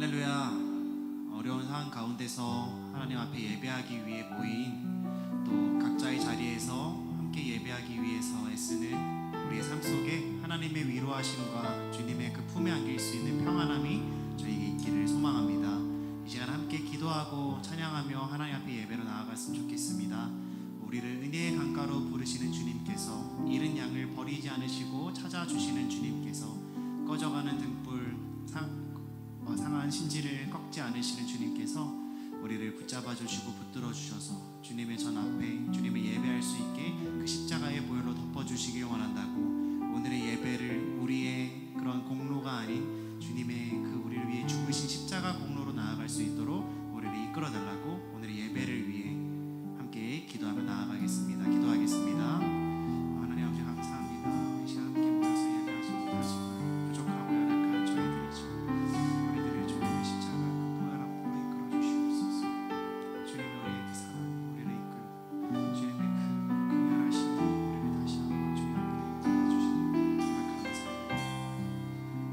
할렐루야. 어려운 상황 가운데서 하나님 앞에 예배하기 위해 모인 또 각자의 자리에서 함께 예배하기 위해서 애쓰는 우리의 삶 속에 하나님의 위로하심과 주님의 그 품에 안길 수 있는 평안함이 저희에게 있기를 소망합니다. 이 시간 함께 기도하고 찬양하며 하나님 앞에 예배로 나아갔으면 좋겠습니다. 우리를 은혜의 강가로 부르시는 주님께서 잃은 양을 버리지 않으시고 찾아주시는 주님께서 꺼져가는 등불 상한 신지를 꺾지 않으시는 주님께서 우리를 붙잡아 주시고 붙들어 주셔서 주님의 전 앞에 주님의 예배할 수 있게 그 십자가의 보혈로 덮어 주시길 원한다고, 오늘의 예배를 우리의 그런 공로가 아닌 주님의 그 우리를 위해 죽으신 십자가 공로로 나아갈 수 있도록 우리를 이끌어 달라고 오늘의 예배를 위해 함께 기도하며 나아가겠습니다. 기도하겠습니다. 하나님 아버지 감사합니다. 이 시간 함께 모여서 예배하시는 것이 부족하고 연약한 저희들이지만 우리들을 주님의 십자가 보혈 앞으로 이끌어 주시옵소서. 주님의 우리의 그 사랑 우리를 이끌고 주님의 그 긍휼하심이 우리를 다시 한번 주님 앞에 이끌어 주시는 정말 감사합니다.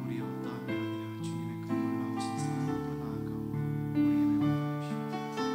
우리의 어떠함이 아니라 주님의 그 놀라우신 사랑으로 나아가오니 우리 예배 받으십시오.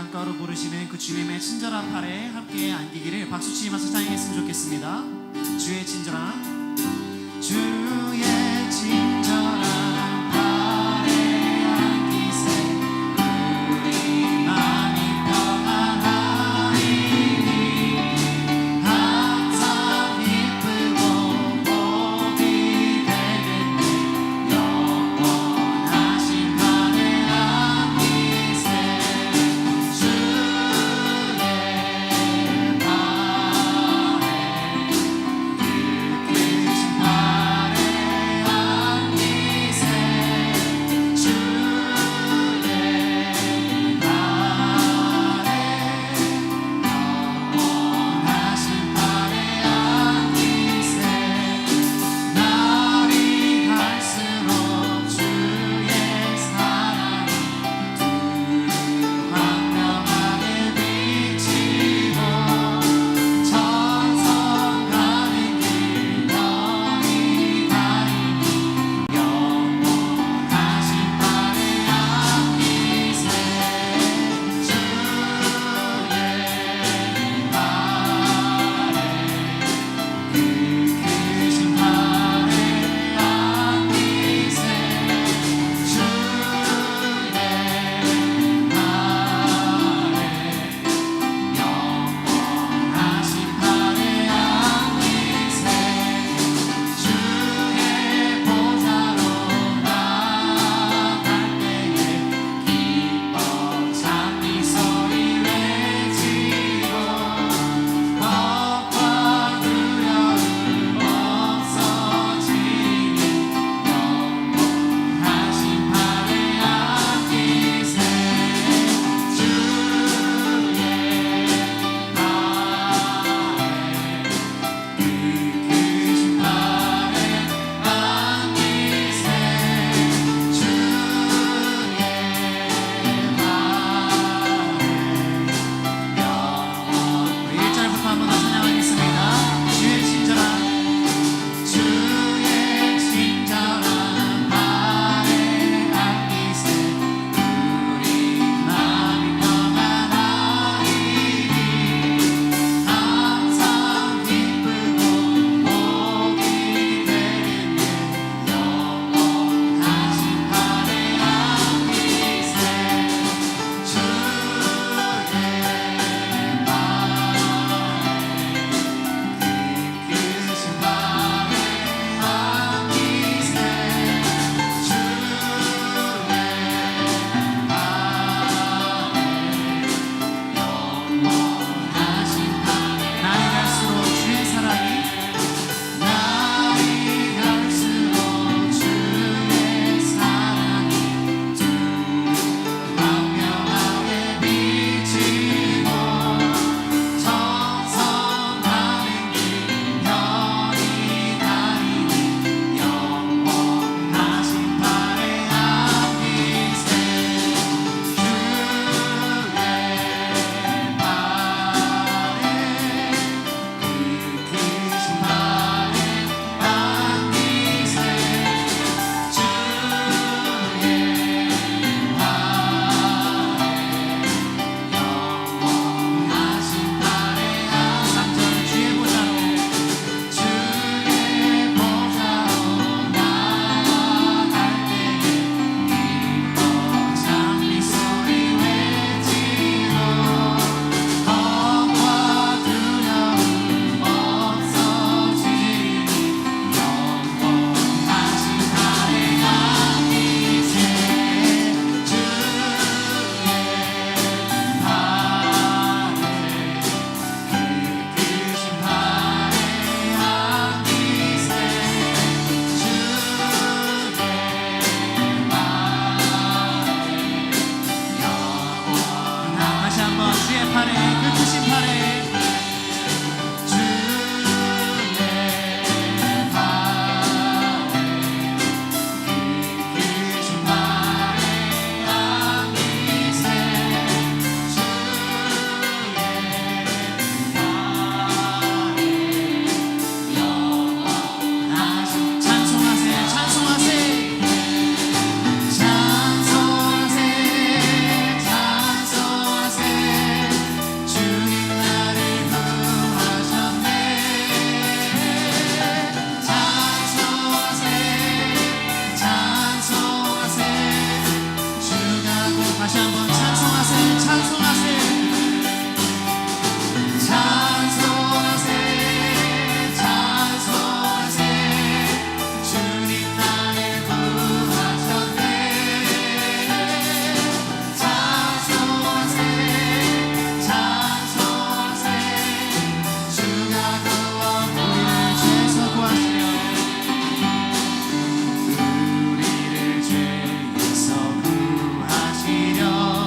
안가로 부르시는 그 주님의 친절한 팔에 함께 안기기를 박수 치면서 찬양했으면 좋겠습니다. 주의 친절한 팔에 안기세 우리 마음이 평안하리니 항상 기쁘고 복이 되는 영원하신 팔에 안기세 주의 팔에 그 크신 팔에 다시 한번 찬송하세 찬송하세 찬송하세 찬송하세 주님 나를 구하셨네 찬송하세 찬송하세 주가 구원 우리를 죄에서 구하시려 우리를 죄에서 구하시려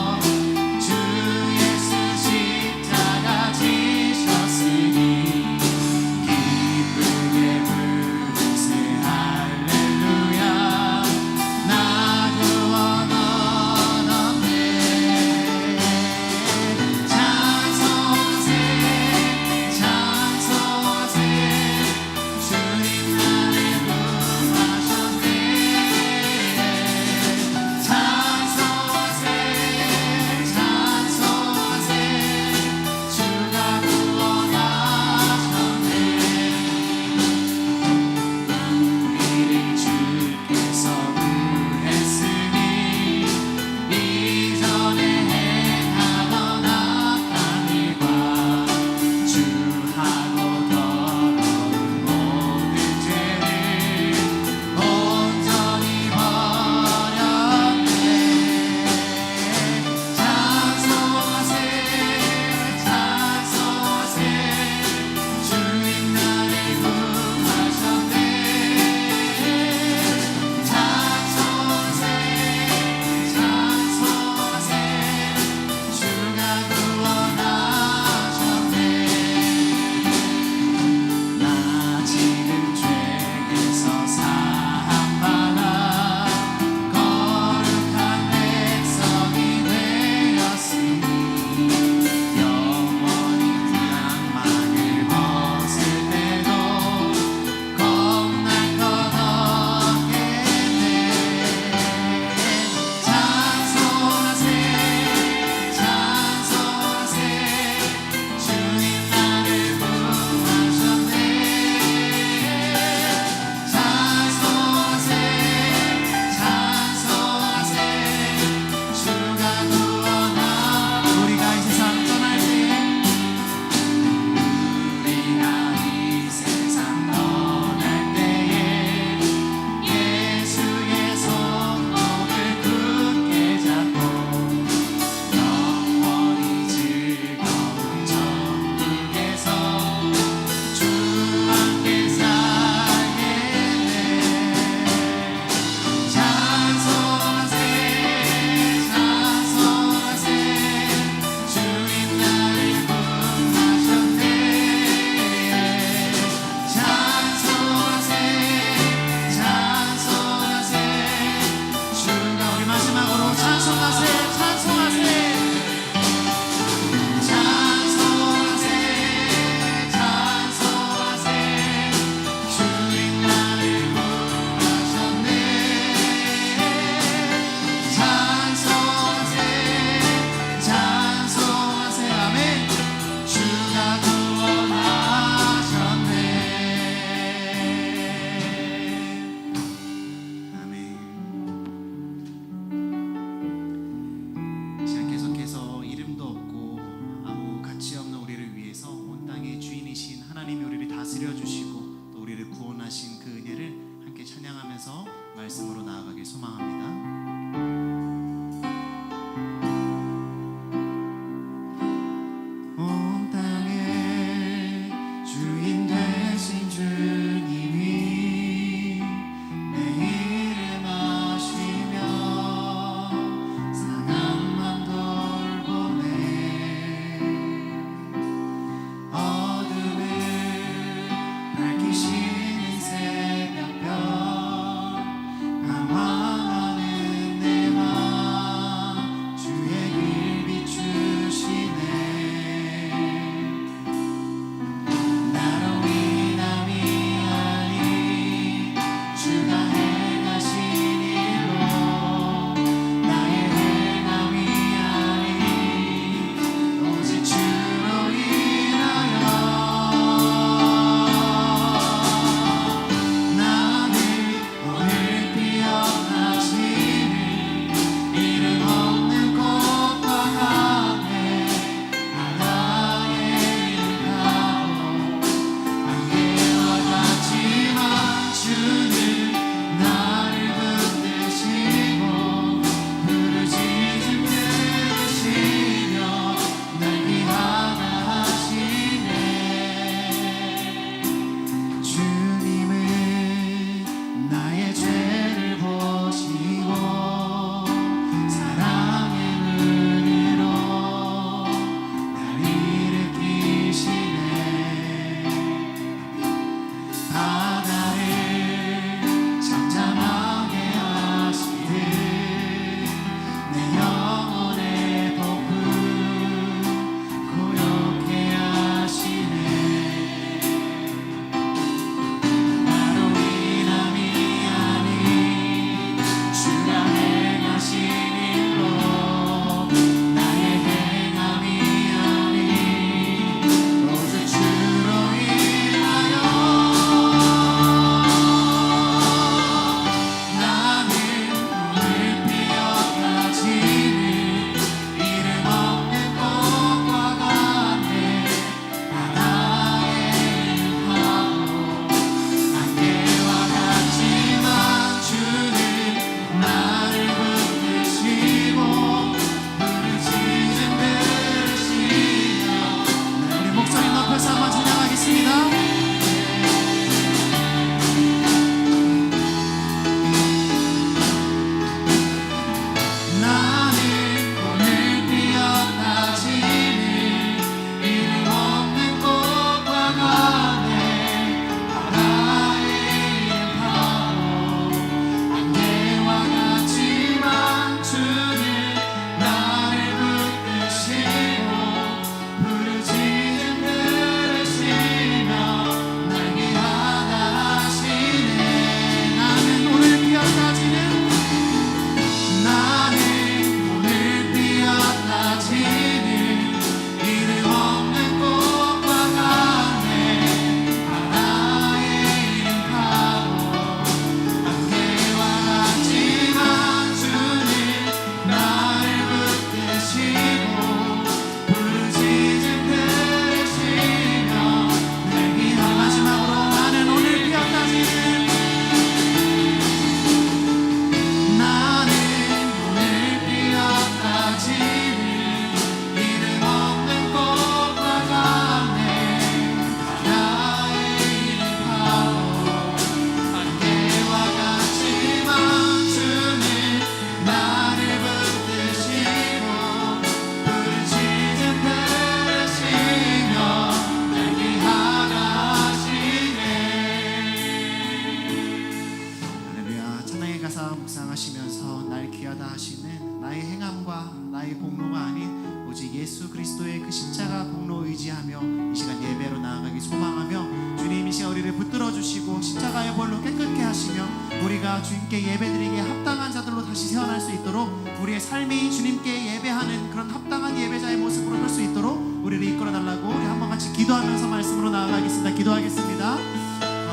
나의 행함과 나의 공로가 아닌 오직 예수 그리스도의 그 십자가 공로 의지하며 이 시간 예배로 나아가기 소망하며 주님 이 시간 우리를 붙들어 주시고 십자가의 벌로 깨끗게 하시며 우리가 주님께 예배드리기에 합당한 자들로 다시 태어날 수 있도록 우리의 삶이 주님께 예배하는 그런 합당한 예배자의 모습으로 설 수 있도록 우리를 이끌어 달라고 우리 한번 같이 기도하면서 말씀으로 나아가겠습니다. 기도하겠습니다.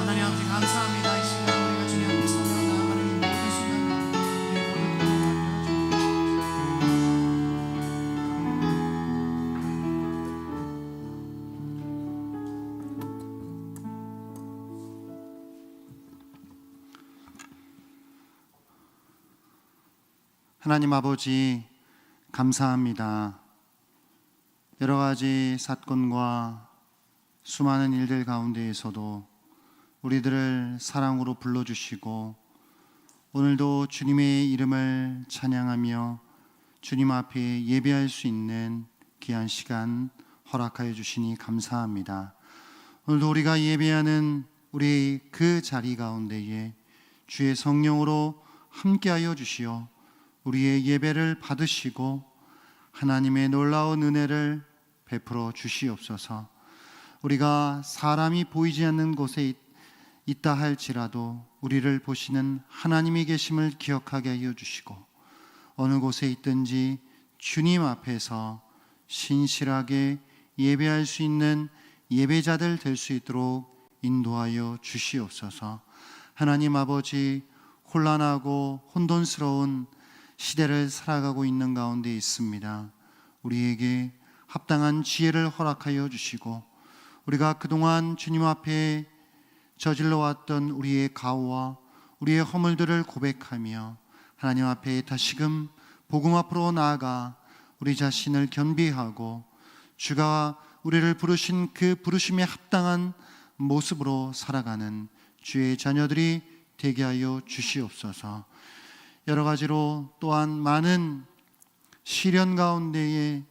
하나님 아버지 감사합니다. 이 시간 우리가 주님 앞에 서며 나아가는 이 모든 순간 하나님 아버지 감사합니다. 여러 가지 사건과 수많은 일들 가운데에서도 우리들을 사랑으로 불러주시고 오늘도 주님의 이름을 찬양하며 주님 앞에 예배할 수 있는 귀한 시간 허락하여 주시니 감사합니다. 오늘도 우리가 예배하는 우리 그 자리 가운데에 주의 성령으로 함께하여 주시어 우리의 예배를 받으시고 하나님의 놀라운 은혜를 베풀어 주시옵소서. 우리가 사람이 보이지 않는 곳에 있다 할지라도 우리를 보시는 하나님이 계심을 기억하게 하여 주시고 어느 곳에 있든지 주님 앞에서 신실하게 예배할 수 있는 예배자들 될 수 있도록 인도하여 주시옵소서. 하나님 아버지, 혼란하고 혼돈스러운 시대를 살아가고 있는 가운데 있습니다. 우리에게 합당한 지혜를 허락하여 주시고 우리가 그동안 주님 앞에 저질러 왔던 우리의 가오와 우리의 허물들을 고백하며 하나님 앞에 다시금 복음 앞으로 나아가 우리 자신을 겸비하고 주가 우리를 부르신 그 부르심에 합당한 모습으로 살아가는 주의 자녀들이 되게 하여 주시옵소서. 여러 가지로 또한 많은 시련 가운데에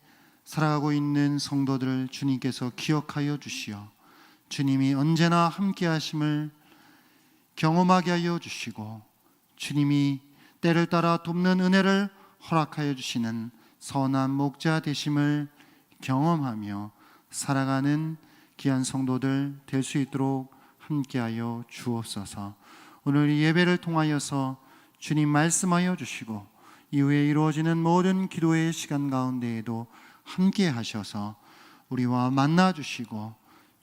살아가고 있는 성도들을 주님께서 기억하여 주시어 주님이 언제나 함께 하심을 경험하게 하여 주시고 주님이 때를 따라 돕는 은혜를 허락하여 주시는 선한 목자 되심을 경험하며 살아가는 귀한 성도들 될 수 있도록 함께하여 주옵소서. 오늘 이 예배를 통하여서 주님 말씀하여 주시고 이후에 이루어지는 모든 기도의 시간 가운데에도 함께 하셔서 우리와 만나 주시고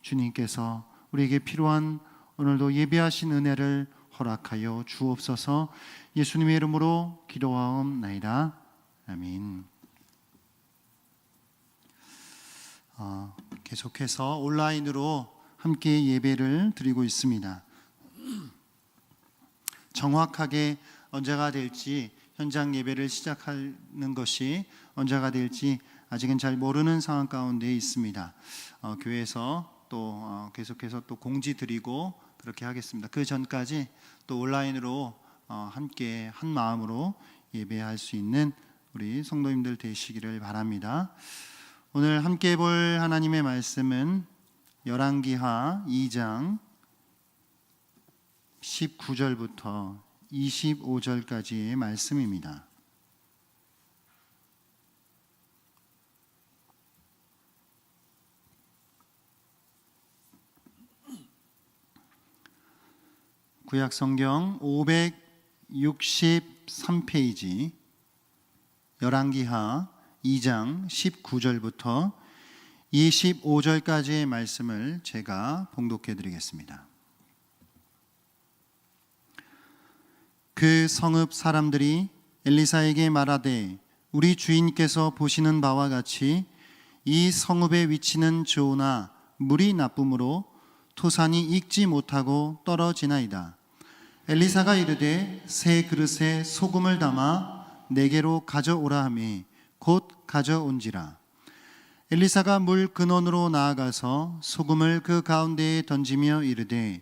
주님께서 우리에게 필요한 오늘도 예배하신 은혜를 허락하여 주옵소서. 예수님의 이름으로 기도하옵나이다. 아멘. 계속해서 온라인으로 함께 예배를 드리고 있습니다. 정확하게 언제가 될지, 현장 예배를 시작하는 것이 언제가 될지 아직은 잘 모르는 상황 가운데 있습니다. 교회에서 또 계속해서 또 공지 드리고 그렇게 하겠습니다. 그 전까지 또 온라인으로 함께 한 마음으로 예배할 수 있는 우리 성도님들 되시기를 바랍니다. 오늘 함께 볼 하나님의 말씀은 열왕기하 2장 19절부터 25절까지의 말씀입니다. 구약성경 563페이지 열왕기하 2장 19절부터 25절까지의 말씀을 제가 봉독해 드리겠습니다. 그 성읍 사람들이 엘리사에게 말하되 우리 주인께서 보시는 바와 같이 이 성읍의 위치는 좋으나 물이 나쁨으로 토산이 익지 못하고 떨어지나이다. 엘리사가 이르되 새 그릇에 소금을 담아 내게로 가져오라 하매 곧 가져온지라. 엘리사가 물 근원으로 나아가서 소금을 그 가운데에 던지며 이르되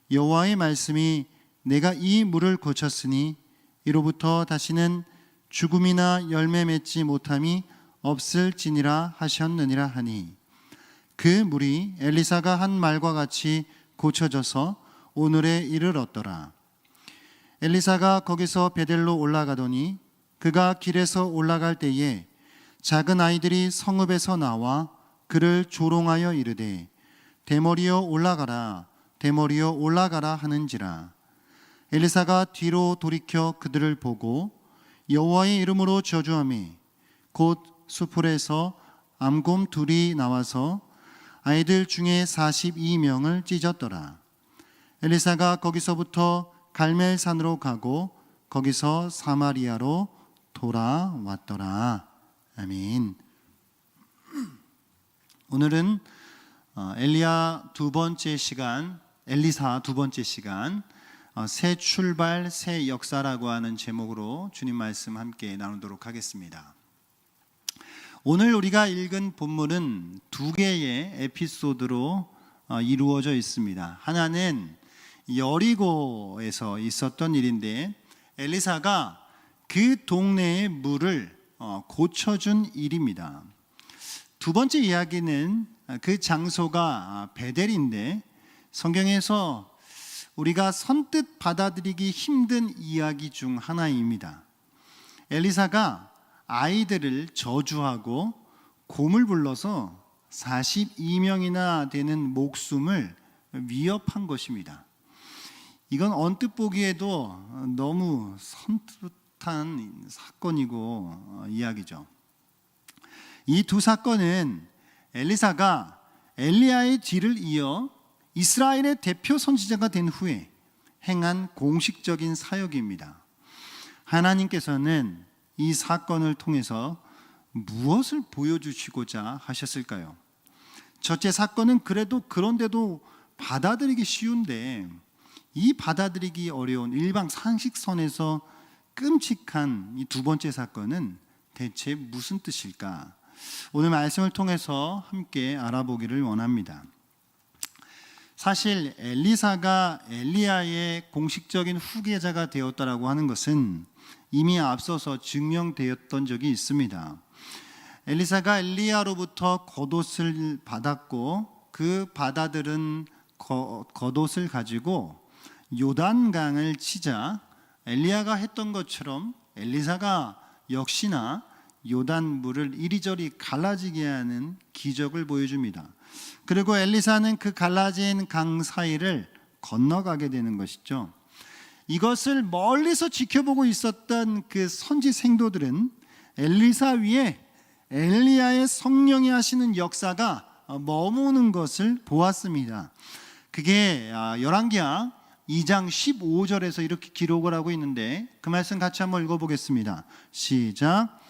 여호와의 말씀이 내가 이 물을 고쳤으니 이로부터 다시는 죽음이나 열매 맺지 못함이 없을지니라 하셨느니라 하니 그 물이 엘리사가 한 말과 같이 고쳐져서 오늘에 이르렀더라. 엘리사가 거기서 베델로 올라가더니 그가 길에서 올라갈 때에 작은 아이들이 성읍에서 나와 그를 조롱하여 이르되 대머리여 올라가라 대머리여 올라가라 하는지라. 엘리사가 뒤로 돌이켜 그들을 보고 여호와의 이름으로 저주하며 곧 수풀에서 암곰 둘이 나와서 아이들 중에 42명을 찢었더라. 엘리사가 거기서부터 갈멜산으로 가고 거기서 사마리아로 돌아왔더라. 아멘. 오늘은 엘리사 두 번째 시간, 새 출발, 새 역사라고 하는 제목으로 주님 말씀 함께 나누도록 하겠습니다. 오늘 우리가 읽은 본문은 두 개의 에피소드로 이루어져 있습니다. 하나는 여리고에서 있었던 일인데 엘리사가 그 동네의 물을 고쳐준 일입니다. 두 번째 이야기는 그 장소가 베델인데 성경에서 우리가 선뜻 받아들이기 힘든 이야기 중 하나입니다. 엘리사가 아이들을 저주하고 곰을 불러서 42명이나 되는 목숨을 위협한 것입니다. 이건 언뜻 보기에도 너무 선뜻한 사건이고 이야기죠. 이 두 사건은 엘리사가 엘리야의 뒤를 이어 이스라엘의 대표 선지자가 된 후에 행한 공식적인 사역입니다. 하나님께서는 이 사건을 통해서 무엇을 보여주시고자 하셨을까요? 첫째 사건은 그런데도 받아들이기 쉬운데 이 받아들이기 어려운 일반 상식선에서 끔찍한 이 두 번째 사건은 대체 무슨 뜻일까? 오늘 말씀을 통해서 함께 알아보기를 원합니다. 사실 엘리사가 엘리야의 공식적인 후계자가 되었다라고 하는 것은 이미 앞서서 증명되었던 적이 있습니다. 엘리사가 엘리야로부터 겉옷을 받았고 그 받아들은 겉옷을 가지고 요단강을 치자 엘리야가 했던 것처럼 엘리사가 역시나 요단 물을 이리저리 갈라지게 하는 기적을 보여줍니다. 그리고 엘리사는 그 갈라진 강 사이를 건너가게 되는 것이죠. 이것을 멀리서 지켜보고 있었던 그 선지 생도들은 엘리사 위에 엘리야의 성령이 하시는 역사가 머무는 것을 보았습니다. 그게 열왕기하 2장 15절에서 이렇게 기록을 하고 있는데 그 말씀 같이 한번 읽어보겠습니다. 시작.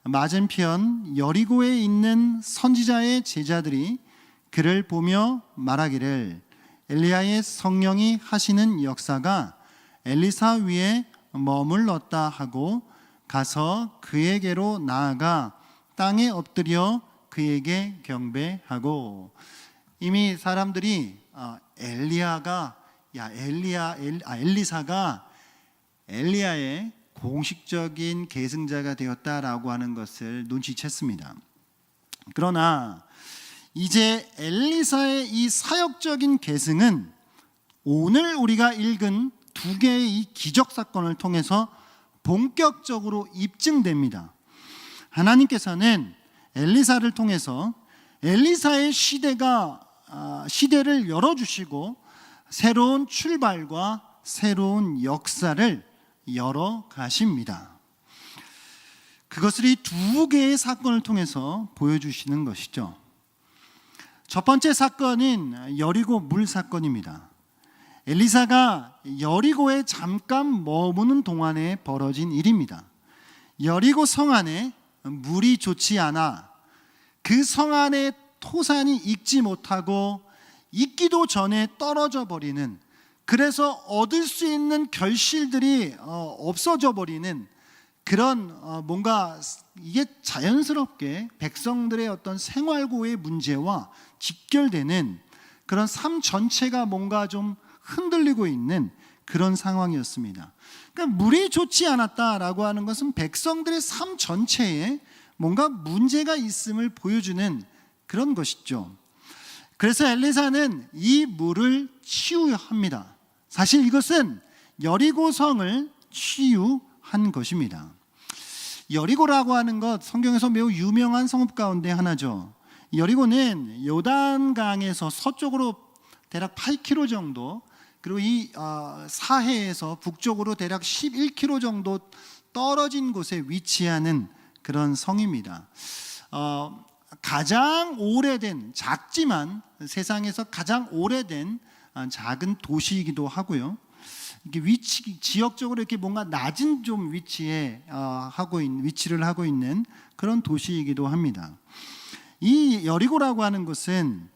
맞은편 여리고에 있는 선지자의 제자들이 그를 보며 말하기를 엘리야의 성령이 하시는 역사가 엘리사 위에 머물렀다 하고 가서 그에게로 나아가 땅에 엎드려 그에게 경배하고. 이미 사람들이 엘리사가 엘리야의 공식적인 계승자가 되었다라고 하는 것을 눈치챘습니다. 그러나 이제 엘리사의 이 사역적인 계승은 오늘 우리가 읽은 두 개의 이 기적 사건을 통해서 본격적으로 입증됩니다. 하나님께서는 엘리사를 통해서 엘리사의 시대를 열어주시고 새로운 출발과 새로운 역사를 열어 가십니다. 그것을 이 두 개의 사건을 통해서 보여주시는 것이죠. 첫 번째 사건은 여리고 물 사건입니다. 엘리사가 여리고에 잠깐 머무는 동안에 벌어진 일입니다. 여리고 성 안에 물이 좋지 않아 그 성 안에 토산이 익지 못하고 익기도 전에 떨어져 버리는, 그래서 얻을 수 있는 결실들이 없어져 버리는 그런 뭔가 이게 자연스럽게 백성들의 어떤 생활고의 문제와 직결되는 그런 삶 전체가 뭔가 좀 흔들리고 있는 그런 상황이었습니다. 그러니까 물이 좋지 않았다라고 하는 것은 백성들의 삶 전체에 뭔가 문제가 있음을 보여주는 그런 것이죠. 그래서 엘리사는 이 물을 치유합니다. 사실 이것은 여리고 성을 치유한 것입니다. 여리고라고 하는 것 성경에서 매우 유명한 성읍 가운데 하나죠. 여리고는 요단강에서 서쪽으로 대략 8km 정도, 그리고 이 사해에서 북쪽으로 대략 11km 정도 떨어진 곳에 위치하는 그런 성입니다. 가장 오래된, 작지만 세상에서 가장 오래된 작은 도시이기도 하고요. 이게 지역적으로 이렇게 뭔가 낮은 좀 위치를 하고 있는 그런 도시이기도 합니다. 이 여리고라고 하는 곳은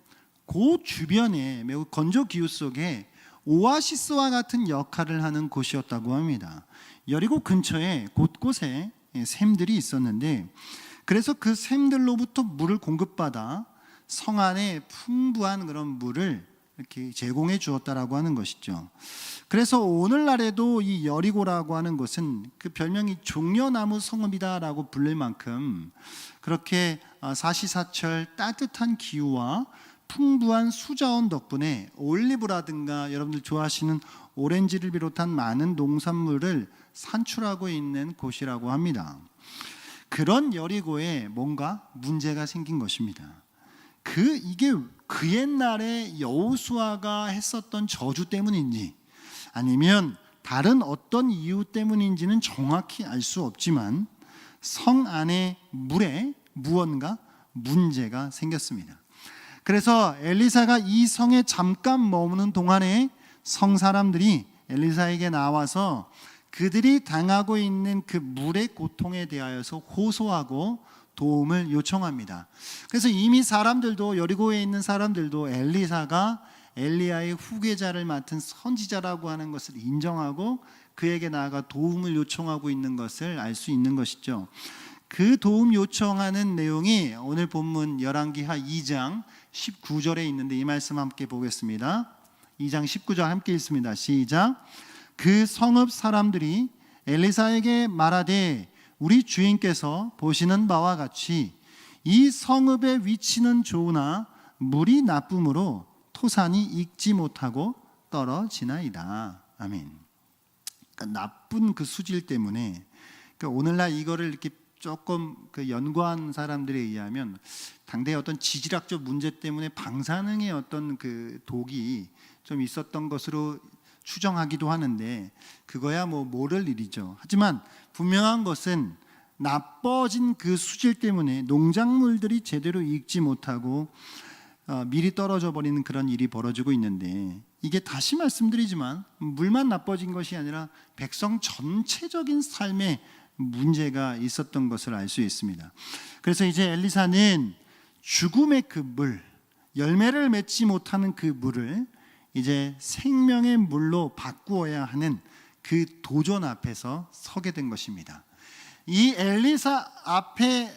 그 주변에 매우 건조 기후 속에 오아시스와 같은 역할을 하는 곳이었다고 합니다. 여리고 근처에 곳곳에 샘들이 있었는데, 그래서 그 샘들로부터 물을 공급받아 성 안에 풍부한 그런 물을 이렇게 제공해 주었다라고 하는 것이죠. 그래서 오늘날에도 이 여리고라고 하는 곳은 그 별명이 종려나무 성읍이다라고 불릴 만큼 그렇게 사시사철 따뜻한 기후와 풍부한 수자원 덕분에 올리브라든가 여러분들 좋아하시는 오렌지를 비롯한 많은 농산물을 산출하고 있는 곳이라고 합니다. 그런 여리고에 뭔가 문제가 생긴 것입니다. 이게 그 옛날에 여호수아가 했었던 저주 때문인지 아니면 다른 어떤 이유 때문인지는 정확히 알 수 없지만 성 안의 물에 무언가 문제가 생겼습니다. 그래서 엘리사가 이 성에 잠깐 머무는 동안에 성 사람들이 엘리사에게 나와서 그들이 당하고 있는 그 물의 고통에 대하여서 호소하고 도움을 요청합니다. 그래서 이미 사람들도, 여리고에 있는 사람들도 엘리사가 엘리야의 후계자를 맡은 선지자라고 하는 것을 인정하고 그에게 나아가 도움을 요청하고 있는 것을 알 수 있는 것이죠. 그 도움 요청하는 내용이 오늘 본문 열왕기하 2장 19절에 있는데, 이 말씀 함께 보겠습니다. 2장 19절 함께 읽습니다. 시작. 그 성읍 사람들이 엘리사에게 말하되 우리 주인께서 보시는 바와 같이 이 성읍의 위치는 좋으나 물이 나쁨으로 토산이 익지 못하고 떨어지나이다. 아멘. 그러니까 나쁜 그 수질 때문에, 그러니까 오늘날 이거를 이렇게 조금 그 연구한 사람들에 의하면 당대의 어떤 지질학적 문제 때문에 방사능의 어떤 그 독이 좀 있었던 것으로 추정하기도 하는데, 그거야 뭐 모를 일이죠. 하지만 분명한 것은 나빠진 그 수질 때문에 농작물들이 제대로 익지 못하고 밀이 떨어져 버리는 그런 일이 벌어지고 있는데, 이게 다시 말씀드리지만 물만 나빠진 것이 아니라 백성 전체적인 삶에 문제가 있었던 것을 알 수 있습니다. 그래서 이제 엘리사는 죽음의 그 물, 열매를 맺지 못하는 그 물을 이제 생명의 물로 바꾸어야 하는 그 도전 앞에서 서게 된 것입니다. 이 엘리사 앞에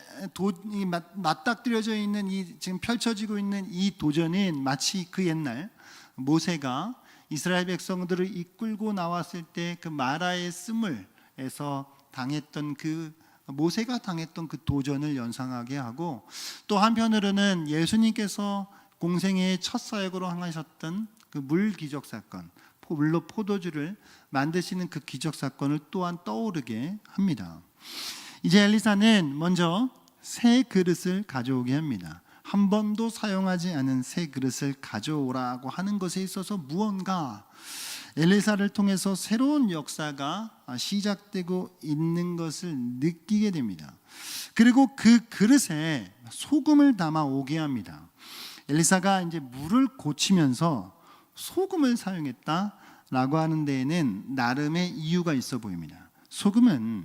맞닥뜨려져 있는 이 지금 펼쳐지고 있는 이 도전은 마치 그 옛날 모세가 이스라엘 백성들을 이끌고 나왔을 때 그 마라의 스물에서 당했던 그 모세가 당했던 그 도전을 연상하게 하고, 또 한편으로는 예수님께서 공생애의 첫 사역으로 행하셨던 그 물 기적 사건, 물로 포도주를 만드시는 그 기적 사건을 또한 떠오르게 합니다. 이제 엘리사는 먼저 새 그릇을 가져오게 합니다. 한 번도 사용하지 않은 새 그릇을 가져오라고 하는 것에 있어서 무언가 엘리사를 통해서 새로운 역사가 시작되고 있는 것을 느끼게 됩니다. 그리고 그 그릇에 소금을 담아 오게 합니다. 엘리사가 이제 물을 고치면서 소금을 사용했다라고 하는 데에는 나름의 이유가 있어 보입니다. 소금은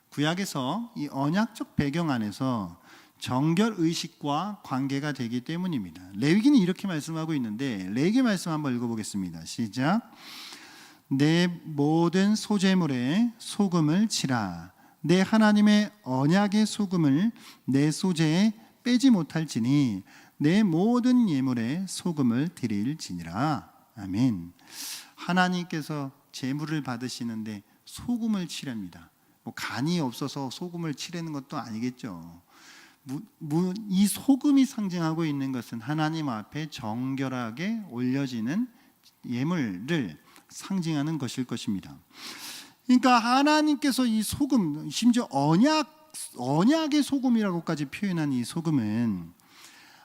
구약에서 이 언약적 배경 안에서 정결 의식과 관계가 되기 때문입니다. 레위기는 이렇게 말씀하고 있는데, 레위기 말씀 한번 읽어보겠습니다. 시작. 내 모든 소제물에 소금을 치라. 내 하나님의 언약의 소금을 내 소제에 빼지 못할지니 내 모든 예물에 소금을 드릴지니라. 아멘. 하나님께서 제물을 받으시는데 소금을 치랍니다. 뭐 간이 없어서 소금을 치라는 것도 아니겠죠. 이 소금이 상징하고 있는 것은 하나님 앞에 정결하게 올려지는 예물을 상징하는 것일 것입니다. 그러니까 하나님께서 이 소금, 심지어 언약 언약의 소금이라고까지 표현한 이 소금은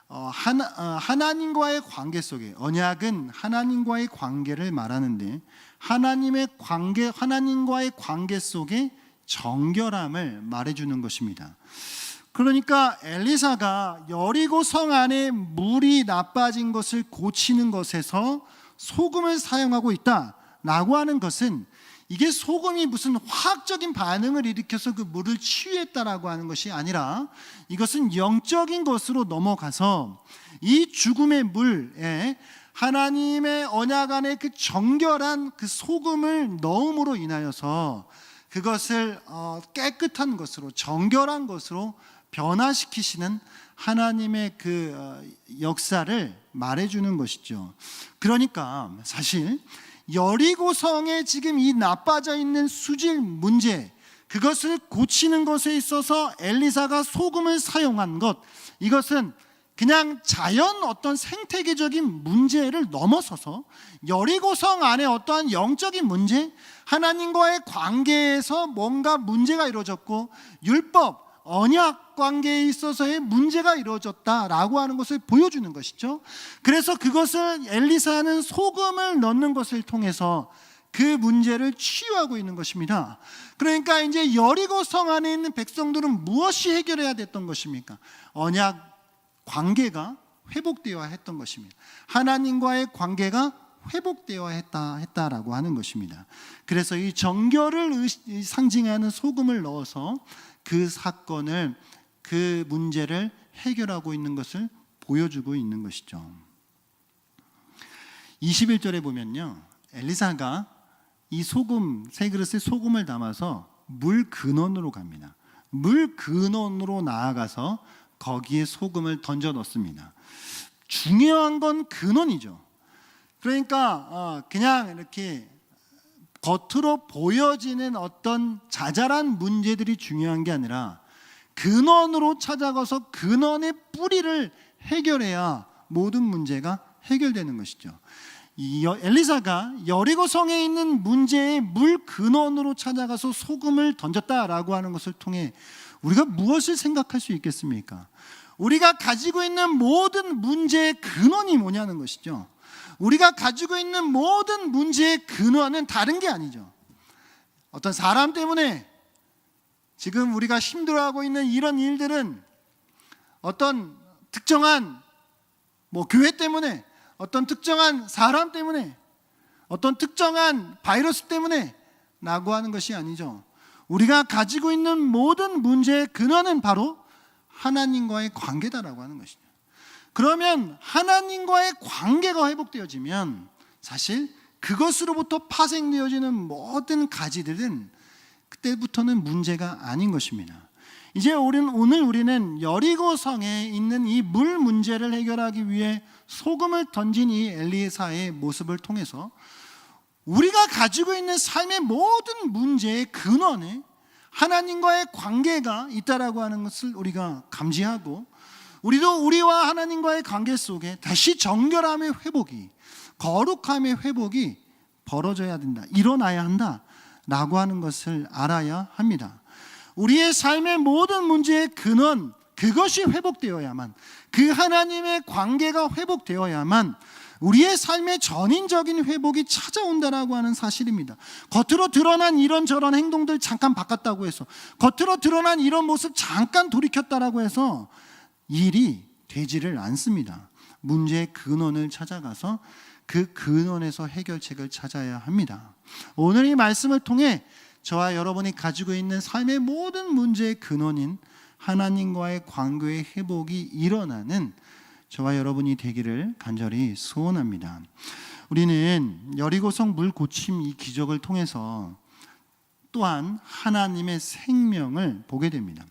하나님과의 관계 속에, 언약은 하나님과의 관계를 말하는데 하나님과의 관계 속에 정결함을 말해주는 것입니다. 그러니까 엘리사가 여리고 성 안에 물이 나빠진 것을 고치는 것에서 소금을 사용하고 있다라고 하는 것은, 이게 소금이 무슨 화학적인 반응을 일으켜서 그 물을 치유했다라고 하는 것이 아니라 이것은 영적인 것으로 넘어가서 이 죽음의 물에 하나님의 언약 안에 그 정결한 그 소금을 넣음으로 인하여서 그것을 깨끗한 것으로, 정결한 것으로 변화시키시는 하나님의 그 역사를 말해주는 것이죠. 그러니까 사실 여리고성에 지금 이 나빠져 있는 수질 문제, 그것을 고치는 것에 있어서 엘리사가 소금을 사용한 것, 이것은 그냥 자연 어떤 생태계적인 문제를 넘어서서 여리고성 안에 어떠한 영적인 문제, 하나님과의 관계에서 뭔가 문제가 이루어졌고 율법, 언약 관계에 있어서의 문제가 이루어졌다라고 하는 것을 보여주는 것이죠. 그래서 그것을 엘리사는 소금을 넣는 것을 통해서 그 문제를 치유하고 있는 것입니다. 그러니까 이제 여리고 성 안에 있는 백성들은 무엇이 해결해야 됐던 것입니까? 언약 관계가 회복되어야 했던 것입니다. 하나님과의 관계가 회복되어야 했다라고 하는 것입니다. 그래서 이 정결을 상징하는 소금을 넣어서 그 사건을, 그 문제를 해결하고 있는 것을 보여주고 있는 것이죠. 21절에 보면요, 엘리사가 이 소금, 세 그릇에 소금을 담아서 물 근원으로 갑니다. 물 근원으로 나아가서 거기에 소금을 던져 넣습니다. 중요한 건 근원이죠. 그러니까 그냥 이렇게 겉으로 보여지는 어떤 자잘한 문제들이 중요한 게 아니라 근원으로 찾아가서 근원의 뿌리를 해결해야 모든 문제가 해결되는 것이죠. 엘리사가 여리고 성에 있는 문제의 물 근원으로 찾아가서 소금을 던졌다라고 하는 것을 통해 우리가 무엇을 생각할 수 있겠습니까? 우리가 가지고 있는 모든 문제의 근원이 뭐냐는 것이죠. 우리가 가지고 있는 모든 문제의 근원은 다른 게 아니죠. 어떤 사람 때문에 지금 우리가 힘들어하고 있는 이런 일들은 어떤 특정한 교회 때문에, 어떤 특정한 사람 때문에, 어떤 특정한 바이러스 때문에 라고 하는 것이 아니죠. 우리가 가지고 있는 모든 문제의 근원은 바로 하나님과의 관계다라고 하는 것이죠. 그러면 하나님과의 관계가 회복되어지면 사실 그것으로부터 파생되어지는 모든 가지들은 그때부터는 문제가 아닌 것입니다. 이제 오늘 우리는 여리고성에 있는 이 물 문제를 해결하기 위해 소금을 던진 이 엘리사의 모습을 통해서 우리가 가지고 있는 삶의 모든 문제의 근원에 하나님과의 관계가 있다라고 하는 것을 우리가 감지하고, 우리도 우리와 하나님과의 관계 속에 다시 정결함의 회복이, 거룩함의 회복이 벌어져야 된다, 일어나야 한다라고 하는 것을 알아야 합니다. 우리의 삶의 모든 문제의 근원, 그것이 회복되어야만, 그 하나님의 관계가 회복되어야만 우리의 삶의 전인적인 회복이 찾아온다라고 하는 사실입니다. 겉으로 드러난 이런저런 행동들 잠깐 바꿨다고 해서, 겉으로 드러난 이런 모습 잠깐 돌이켰다라고 해서 일이 되지를 않습니다. 문제의 근원을 찾아가서 그 근원에서 해결책을 찾아야 합니다. 오늘 이 말씀을 통해 저와 여러분이 가지고 있는 삶의 모든 문제의 근원인 하나님과의 관계의 회복이 일어나는 저와 여러분이 되기를 간절히 소원합니다. 우리는 여리고성 물 고침 이 기적을 통해서 또한 하나님의 생명을 보게 됩니다.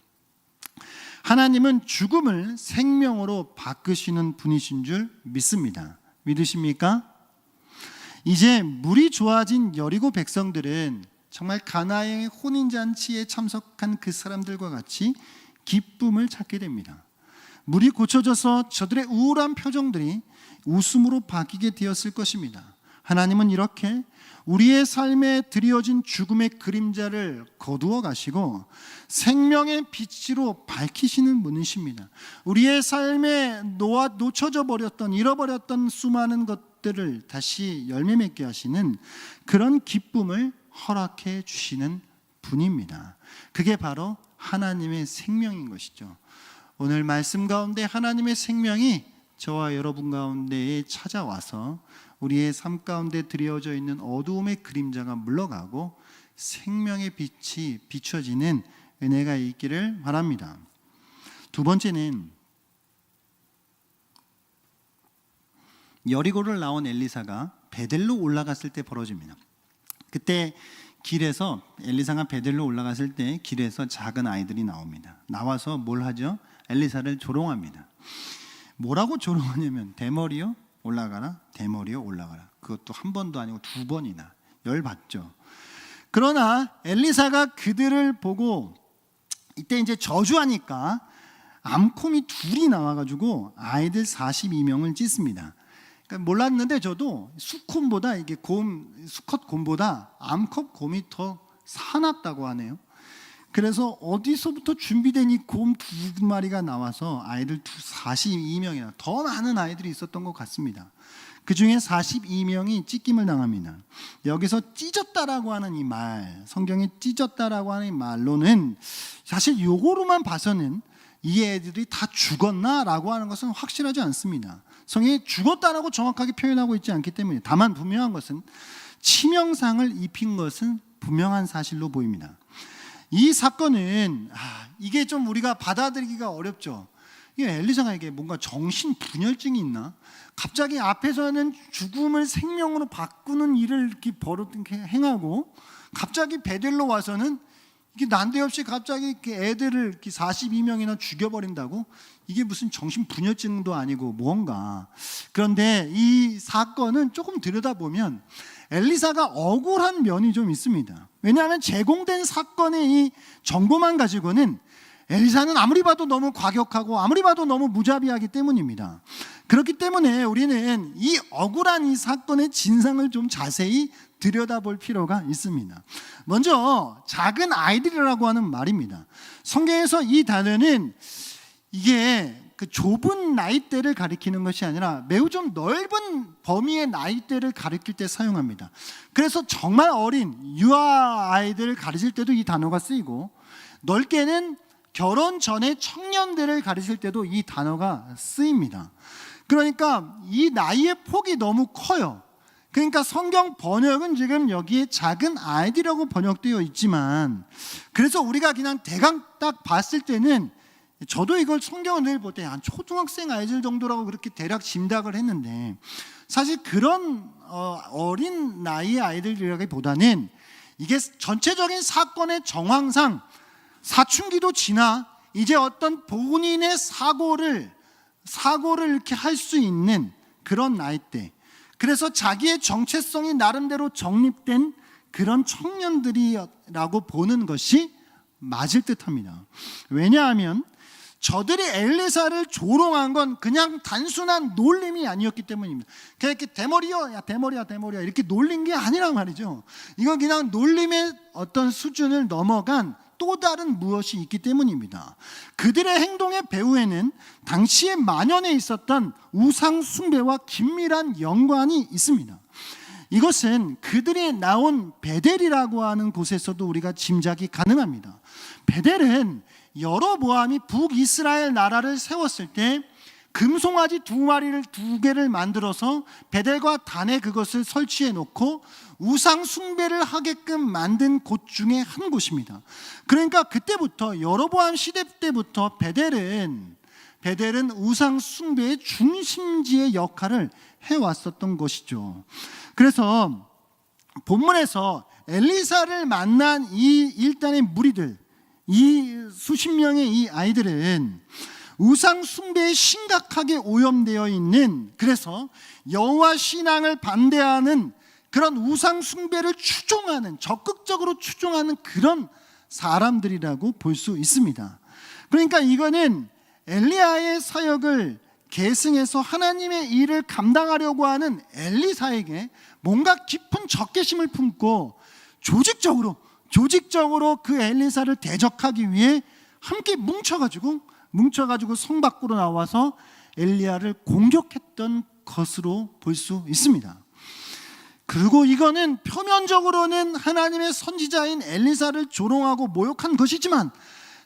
하나님은 죽음을 생명으로 바꾸시는 분이신 줄 믿습니다. 믿으십니까? 이제 물이 좋아진 여리고 백성들은 정말 가나의 혼인잔치에 참석한 그 사람들과 같이 기쁨을 찾게 됩니다. 물이 고쳐져서 저들의 우울한 표정들이 웃음으로 바뀌게 되었을 것입니다. 하나님은 이렇게 우리의 삶에 드리워진 죽음의 그림자를 거두어 가시고 생명의 빛으로 밝히시는 분이십니다. 우리의 삶에 놓쳐져 버렸던, 잃어버렸던 수많은 것들을 다시 열매 맺게 하시는 그런 기쁨을 허락해 주시는 분입니다. 그게 바로 하나님의 생명인 것이죠. 오늘 말씀 가운데 하나님의 생명이 저와 여러분 가운데에 찾아와서 우리의 삶 가운데 드리워져 있는 어두움의 그림자가 물러가고 생명의 빛이 비춰지는 은혜가 있기를 바랍니다. 두 번째는 여리고를 나온 엘리사가 베델로 올라갔을 때 벌어집니다. 그때 길에서 엘리사가 베델로 올라갔을 때 길에서 작은 아이들이 나옵니다. 나와서 뭘 하죠? 엘리사를 조롱합니다. 뭐라고 조롱하냐면 대머리요 올라가라, 대머리요 올라가라. 그것도 한 번도 아니고 두 번이나 열받죠. 그러나 엘리사가 그들을 보고 이때 이제 저주하니까 암콤이 둘이 나와가지고 아이들 42명을 찢습니다. 그러니까 몰랐는데 저도 수컷 곰보다 암컷 곰이 더 사납다고 하네요. 그래서 어디서부터 준비된 이 곰 두 마리가 나와서 아이들 42명이나 더 많은 아이들이 있었던 것 같습니다. 그 중에 42명이 찢김을 당합니다. 여기서 찢었다라고 하는 이 말, 성경에 찢었다라고 하는 이 말로는 사실 요거로만 봐서는 이 애들이 다 죽었나라고 하는 것은 확실하지 않습니다. 성경이 죽었다라고 정확하게 표현하고 있지 않기 때문에, 다만 분명한 것은 치명상을 입힌 것은 분명한 사실로 보입니다. 이 사건은 이게 좀 우리가 받아들이기가 어렵죠. 이게 엘리사가 이게 뭔가 정신 분열증이 있나? 갑자기 앞에서는 죽음을 생명으로 바꾸는 일을 이렇게 행하고 갑자기 베델로 와서는 이게 난데없이 갑자기 이렇게 애들을 이렇게 42명이나 죽여버린다고? 이게 무슨 정신 분열증도 아니고 뭔가. 그런데 이 사건은 조금 들여다보면 엘리사가 억울한 면이 좀 있습니다. 왜냐하면 제공된 사건의 이 정보만 가지고는 엘리사는 아무리 봐도 너무 과격하고 아무리 봐도 너무 무자비하기 때문입니다. 그렇기 때문에 우리는 이 억울한 이 사건의 진상을 좀 자세히 들여다볼 필요가 있습니다. 먼저 작은 아이들이라고 하는 말입니다. 성경에서 이 단어는 이게 그 좁은 나이대를 가리키는 것이 아니라 매우 좀 넓은 범위의 나이대를 가리킬 때 사용합니다. 그래서 정말 어린 유아 아이들을 가리킬 때도 이 단어가 쓰이고, 넓게는 결혼 전의 청년들을 가리킬 때도 이 단어가 쓰입니다. 그러니까 이 나이의 폭이 너무 커요. 그러니까 성경 번역은 지금 여기에 작은 아이들이라고 번역되어 있지만, 그래서 우리가 그냥 대강 딱 봤을 때는, 저도 이걸 성경을 늘 볼 때 한 초등학생 아이들 정도라고 그렇게 대략 짐작을 했는데, 사실 그런 어린 나이의 아이들이라기보다는 이게 전체적인 사건의 정황상 사춘기도 지나 이제 어떤 본인의 사고를 이렇게 할 수 있는 그런 나이대, 그래서 자기의 정체성이 나름대로 정립된 그런 청년들이라고 보는 것이 맞을 듯합니다. 왜냐하면 저들이 엘리사를 조롱한 건 그냥 단순한 놀림이 아니었기 때문입니다. 그냥 이렇게 대머리야, 대머리야 이렇게 놀린 게 아니란 말이죠. 이건 그냥 놀림의 어떤 수준을 넘어간 또 다른 무엇이 있기 때문입니다. 그들의 행동의 배후에는 당시에 만연해 있었던 우상 숭배와 긴밀한 연관이 있습니다. 이것은 그들이 나온 베델이라고 하는 곳에서도 우리가 짐작이 가능합니다. 베델은 여로보암이 북이스라엘 나라를 세웠을 때 금송아지 두 개를 만들어서 베델과 단에 그것을 설치해 놓고 우상 숭배를 하게끔 만든 곳 중에 한 곳입니다. 그러니까 그때부터, 여로보암 시대 때부터 베델은 우상 숭배의 중심지의 역할을 해왔었던 것이죠. 그래서 본문에서 엘리사를 만난 이 일단의 무리들, 이 수십 명의 이 아이들은 우상 숭배에 심각하게 오염되어 있는, 그래서 여호와 신앙을 반대하는 그런 우상 숭배를 적극적으로 추종하는 그런 사람들이라고 볼 수 있습니다. 그러니까 이거는 엘리야의 사역을 계승해서 하나님의 일을 감당하려고 하는 엘리사에게 뭔가 깊은 적개심을 품고 조직적으로 그 엘리사를 대적하기 위해 함께 뭉쳐가지고 성 밖으로 나와서 엘리야를 공격했던 것으로 볼 수 있습니다. 그리고 이거는 표면적으로는 하나님의 선지자인 엘리사를 조롱하고 모욕한 것이지만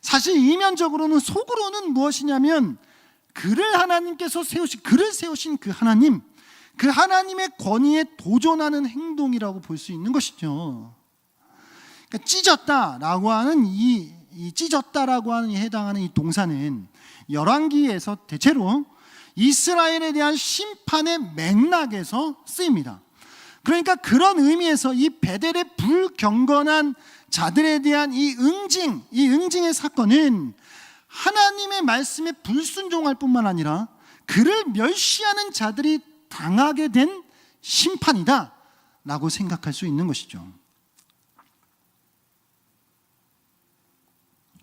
사실 이면적으로는 속으로는 무엇이냐면 그를 세우신 그 하나님의 권위에 도전하는 행동이라고 볼 수 있는 것이죠. 그러니까 찢었다라고 하는 이 해당하는 이 동사는 열왕기에서 대체로 이스라엘에 대한 심판의 맥락에서 쓰입니다. 그러니까 그런 의미에서 이 베델의 불경건한 자들에 대한 이 응징의 사건은 하나님의 말씀에 불순종할 뿐만 아니라 그를 멸시하는 자들이 당하게 된 심판이다 라고 생각할 수 있는 것이죠.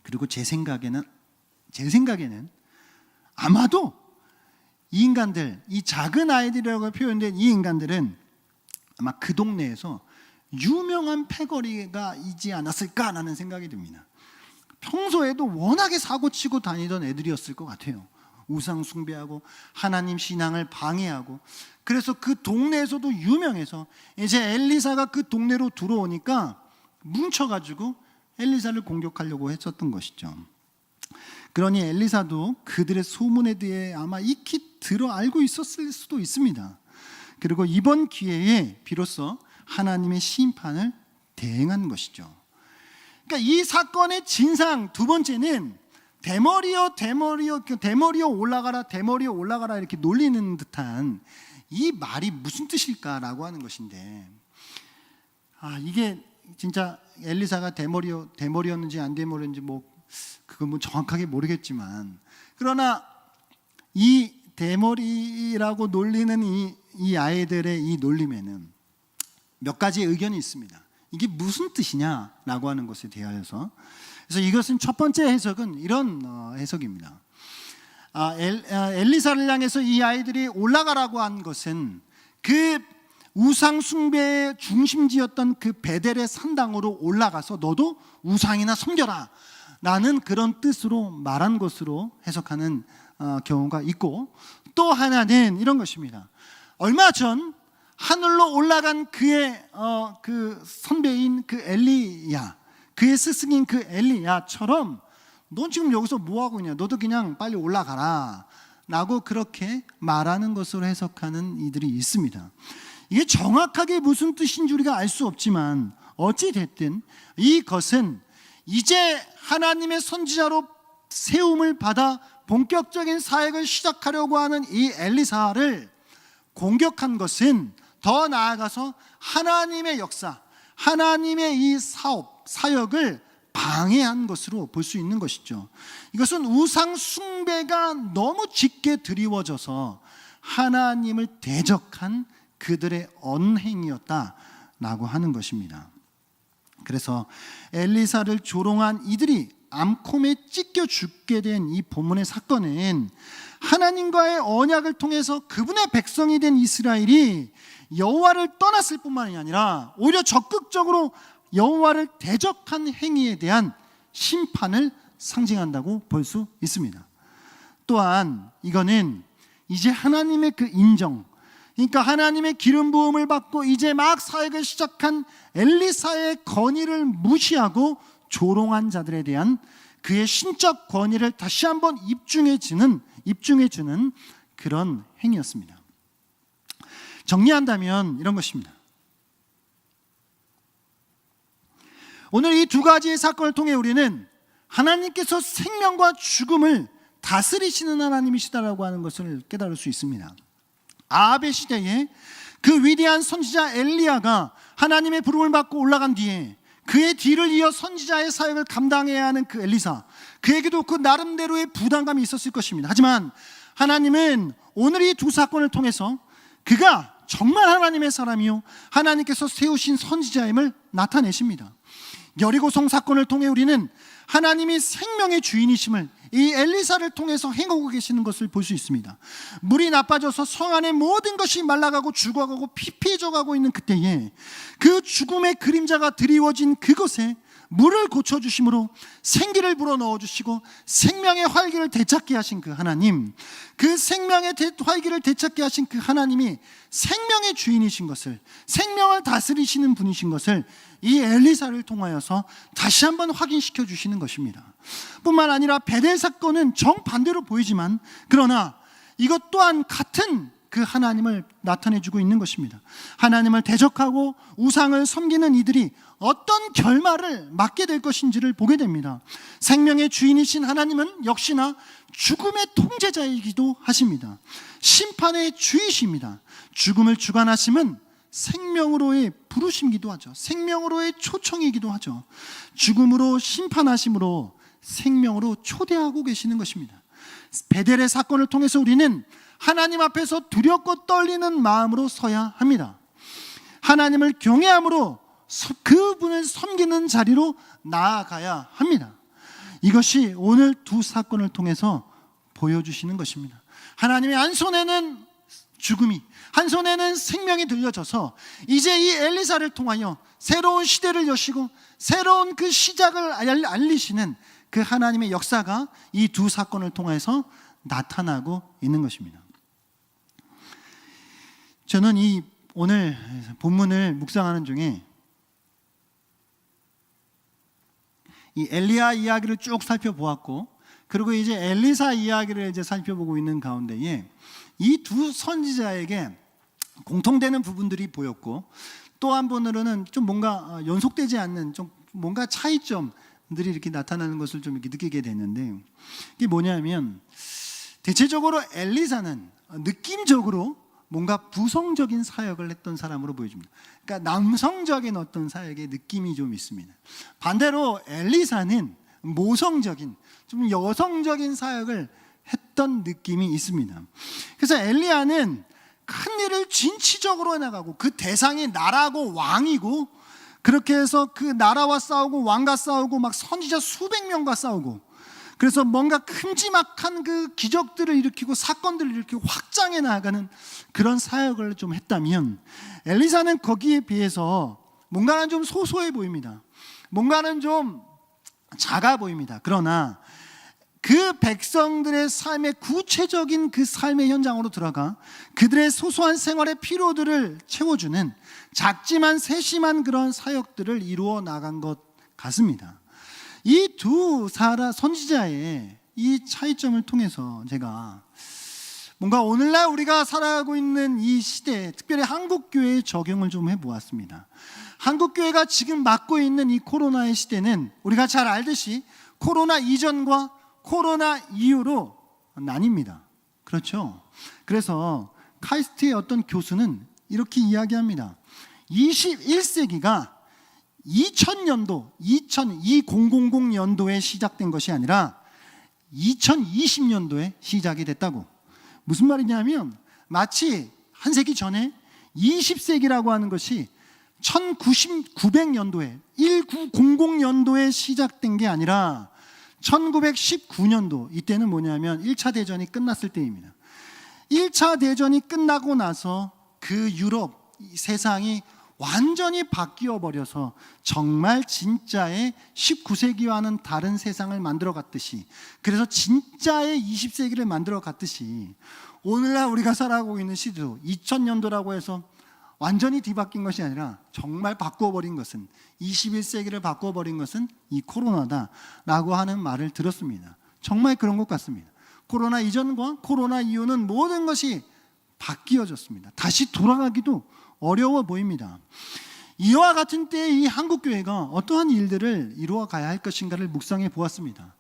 그리고 제 생각에는 아마도 이 인간들, 이 작은 아이들이라고 표현된 이 인간들은 아마 그 동네에서 유명한 패거리가 있지 않았을까라는 생각이 듭니다. 평소에도 워낙에 사고치고 다니던 애들이었을 것 같아요. 우상 숭배하고 하나님 신앙을 방해하고, 그래서 그 동네에서도 유명해서 이제 엘리사가 그 동네로 들어오니까 뭉쳐가지고 엘리사를 공격하려고 했었던 것이죠. 그러니 엘리사도 그들의 소문에 대해 아마 익히 들어 알고 있었을 수도 있습니다. 그리고 이번 기회에 비로소 하나님의 심판을 대행한 것이죠. 그러니까 이 사건의 진상 두 번째는 대머리여 올라가라 이렇게 놀리는 듯한 이 말이 무슨 뜻일까라고 하는 것인데, 이게 진짜 엘리사가 대머리였는지 안 대머리였는지 그건 정확하게 모르겠지만, 그러나 이 대머리라고 놀리는 이 아이들의 이 놀림에는 몇 가지 의견이 있습니다. 이게 무슨 뜻이냐라고 하는 것에 대하여서. 그래서 이것은 첫 번째 해석은 이런 해석입니다. 엘리사를 향해서 이 아이들이 올라가라고 한 것은 그 우상 숭배의 중심지였던 그 베델의 산당으로 올라가서 너도 우상이나 섬겨라 라는 그런 뜻으로 말한 것으로 해석하는 경우가 있고, 또 하나는 이런 것입니다. 얼마 전 하늘로 올라간 그의 그 선배인 그 엘리야, 그의 스승인 그 엘리야처럼 넌 지금 여기서 뭐하고 있냐, 너도 그냥 빨리 올라가라 라고 그렇게 말하는 것으로 해석하는 이들이 있습니다. 이게 정확하게 무슨 뜻인지 우리가 알 수 없지만 어찌됐든 이것은 이제 하나님의 선지자로 세움을 받아 본격적인 사역을 시작하려고 하는 이 엘리사를 공격한 것은 더 나아가서 하나님의 역사, 하나님의 이 사역을 방해한 것으로 볼 수 있는 것이죠. 이것은 우상 숭배가 너무 짙게 드리워져서 하나님을 대적한 그들의 언행이었다라고 하는 것입니다. 그래서 엘리사를 조롱한 이들이 암콤에 찢겨 죽게 된 이 본문의 사건은 하나님과의 언약을 통해서 그분의 백성이 된 이스라엘이 여호와를 떠났을 뿐만이 아니라 오히려 적극적으로 여호와를 대적한 행위에 대한 심판을 상징한다고 볼 수 있습니다. 또한 이거는 이제 하나님의 그 인정, 그러니까 하나님의 기름 부음을 받고 이제 막 사역을 시작한 엘리사의 권위를 무시하고 조롱한 자들에 대한 그의 신적 권위를 다시 한번 입증해 주는 그런 행위였습니다. 정리한다면 이런 것입니다. 오늘 이 두 가지의 사건을 통해 우리는 하나님께서 생명과 죽음을 다스리시는 하나님이시다라고 하는 것을 깨달을 수 있습니다. 아합의 시대에 그 위대한 선지자 엘리야가 하나님의 부름을 받고 올라간 뒤에 그의 뒤를 이어 선지자의 사역을 감당해야 하는 그 엘리사, 그에게도 그 나름대로의 부담감이 있었을 것입니다. 하지만 하나님은 오늘 이 두 사건을 통해서 그가 정말 하나님의 사람이요 하나님께서 세우신 선지자임을 나타내십니다. 여리고성 사건을 통해 우리는 하나님이 생명의 주인이심을 이 엘리사를 통해서 행하고 계시는 것을 볼 수 있습니다. 물이 나빠져서 성 안의 모든 것이 말라가고 죽어가고 피폐해져가고 있는 그때에 그 죽음의 그림자가 드리워진 그것에 물을 고쳐주심으로 생기를 불어넣어 주시고 생명의 활기를 되찾게 하신 그 하나님, 그 생명의 활기를 되찾게 하신 그 하나님이 생명의 주인이신 것을, 생명을 다스리시는 분이신 것을 이 엘리사를 통하여서 다시 한번 확인시켜 주시는 것입니다. 뿐만 아니라 베델 사건은 정반대로 보이지만 그러나 이것 또한 같은 그 하나님을 나타내주고 있는 것입니다. 하나님을 대적하고 우상을 섬기는 이들이 어떤 결말을 맞게 될 것인지를 보게 됩니다. 생명의 주인이신 하나님은 역시나 죽음의 통제자이기도 하십니다. 심판의 주이십니다. 죽음을 주관하심은 생명으로의 부르심이기도 하죠. 생명으로의 초청이기도 하죠. 죽음으로 심판하심으로 생명으로 초대하고 계시는 것입니다. 베델의 사건을 통해서 우리는 하나님 앞에서 두렵고 떨리는 마음으로 서야 합니다. 하나님을 경외함으로 그분을 섬기는 자리로 나아가야 합니다. 이것이 오늘 두 사건을 통해서 보여주시는 것입니다. 하나님의 한 손에는 죽음이, 한 손에는 생명이 들려져서 이제 이 엘리사를 통하여 새로운 시대를 여시고 새로운 그 시작을 알리시는 그 하나님의 역사가 이 두 사건을 통해서 나타나고 있는 것입니다. 저는 이 오늘 본문을 묵상하는 중에 이 엘리야 이야기를 쭉 살펴보았고, 그리고 이제 엘리사 이야기를 이제 살펴보고 있는 가운데에 이 두 선지자에게 공통되는 부분들이 보였고, 또 한 번으로는 좀 뭔가 연속되지 않는 좀 뭔가 차이점들이 이렇게 나타나는 것을 좀 이렇게 느끼게 됐는데, 이게 뭐냐면 대체적으로 엘리사는 느낌적으로 뭔가 부성적인 사역을 했던 사람으로 보여집니다. 그러니까 남성적인 어떤 사역의 느낌이 좀 있습니다. 반대로 엘리사는 모성적인, 좀 여성적인 사역을 했던 느낌이 있습니다. 그래서 엘리야는 큰 일을 진취적으로 해나가고, 그 대상이 나라고 왕이고, 그렇게 해서 그 나라와 싸우고 왕과 싸우고 막 선지자 수백 명과 싸우고, 그래서 뭔가 큼지막한 그 기적들을 일으키고 사건들을 일으키고 확장해 나가는 그런 사역을 좀 했다면, 엘리사는 거기에 비해서 뭔가는 좀 소소해 보입니다. 뭔가는 좀 작아 보입니다. 그러나 그 백성들의 삶의 구체적인 그 삶의 현장으로 들어가 그들의 소소한 생활의 필요들을 채워주는 작지만 세심한 그런 사역들을 이루어 나간 것 같습니다. 이 두 선지자의 이 차이점을 통해서 제가 뭔가 오늘날 우리가 살아가고 있는 이 시대에, 특별히 한국교회에 적용을 좀 해보았습니다. 한국교회가 지금 맞고 있는 이 코로나의 시대는 우리가 잘 알듯이 코로나 이전과 코로나 이후로 나뉩니다. 그렇죠? 그래서 카이스트의 어떤 교수는 이렇게 이야기합니다. 21세기가 2000년도에 시작된 것이 아니라 2020년도에 시작이 됐다고. 무슨 말이냐면 마치 한 세기 전에 20세기라고 하는 것이 1900년도에 1900년도에 시작된 게 아니라 1919년도, 이때는 뭐냐면 1차 대전이 끝났을 때입니다. 1차 대전이 끝나고 나서 그 유럽 세상이 완전히 바뀌어 버려서 정말 진짜의 19세기와는 다른 세상을 만들어 갔듯이, 그래서 진짜의 20세기를 만들어 갔듯이 오늘날 우리가 살아가고 있는 시대도 2000년도라고 해서 완전히 뒤바뀐 것이 아니라 정말 바꿔버린 것은, 21세기를 바꿔버린 것은 이 코로나다라고 하는 말을 들었습니다. 정말 그런 것 같습니다. 코로나 이전과 코로나 이후는 모든 것이 바뀌어졌습니다. 다시 돌아가기도 어려워 보입니다. 이와 같은 때에 이 한국교회가 어떠한 일들을 이루어 가야 할 것인가를 묵상해 보았습니다.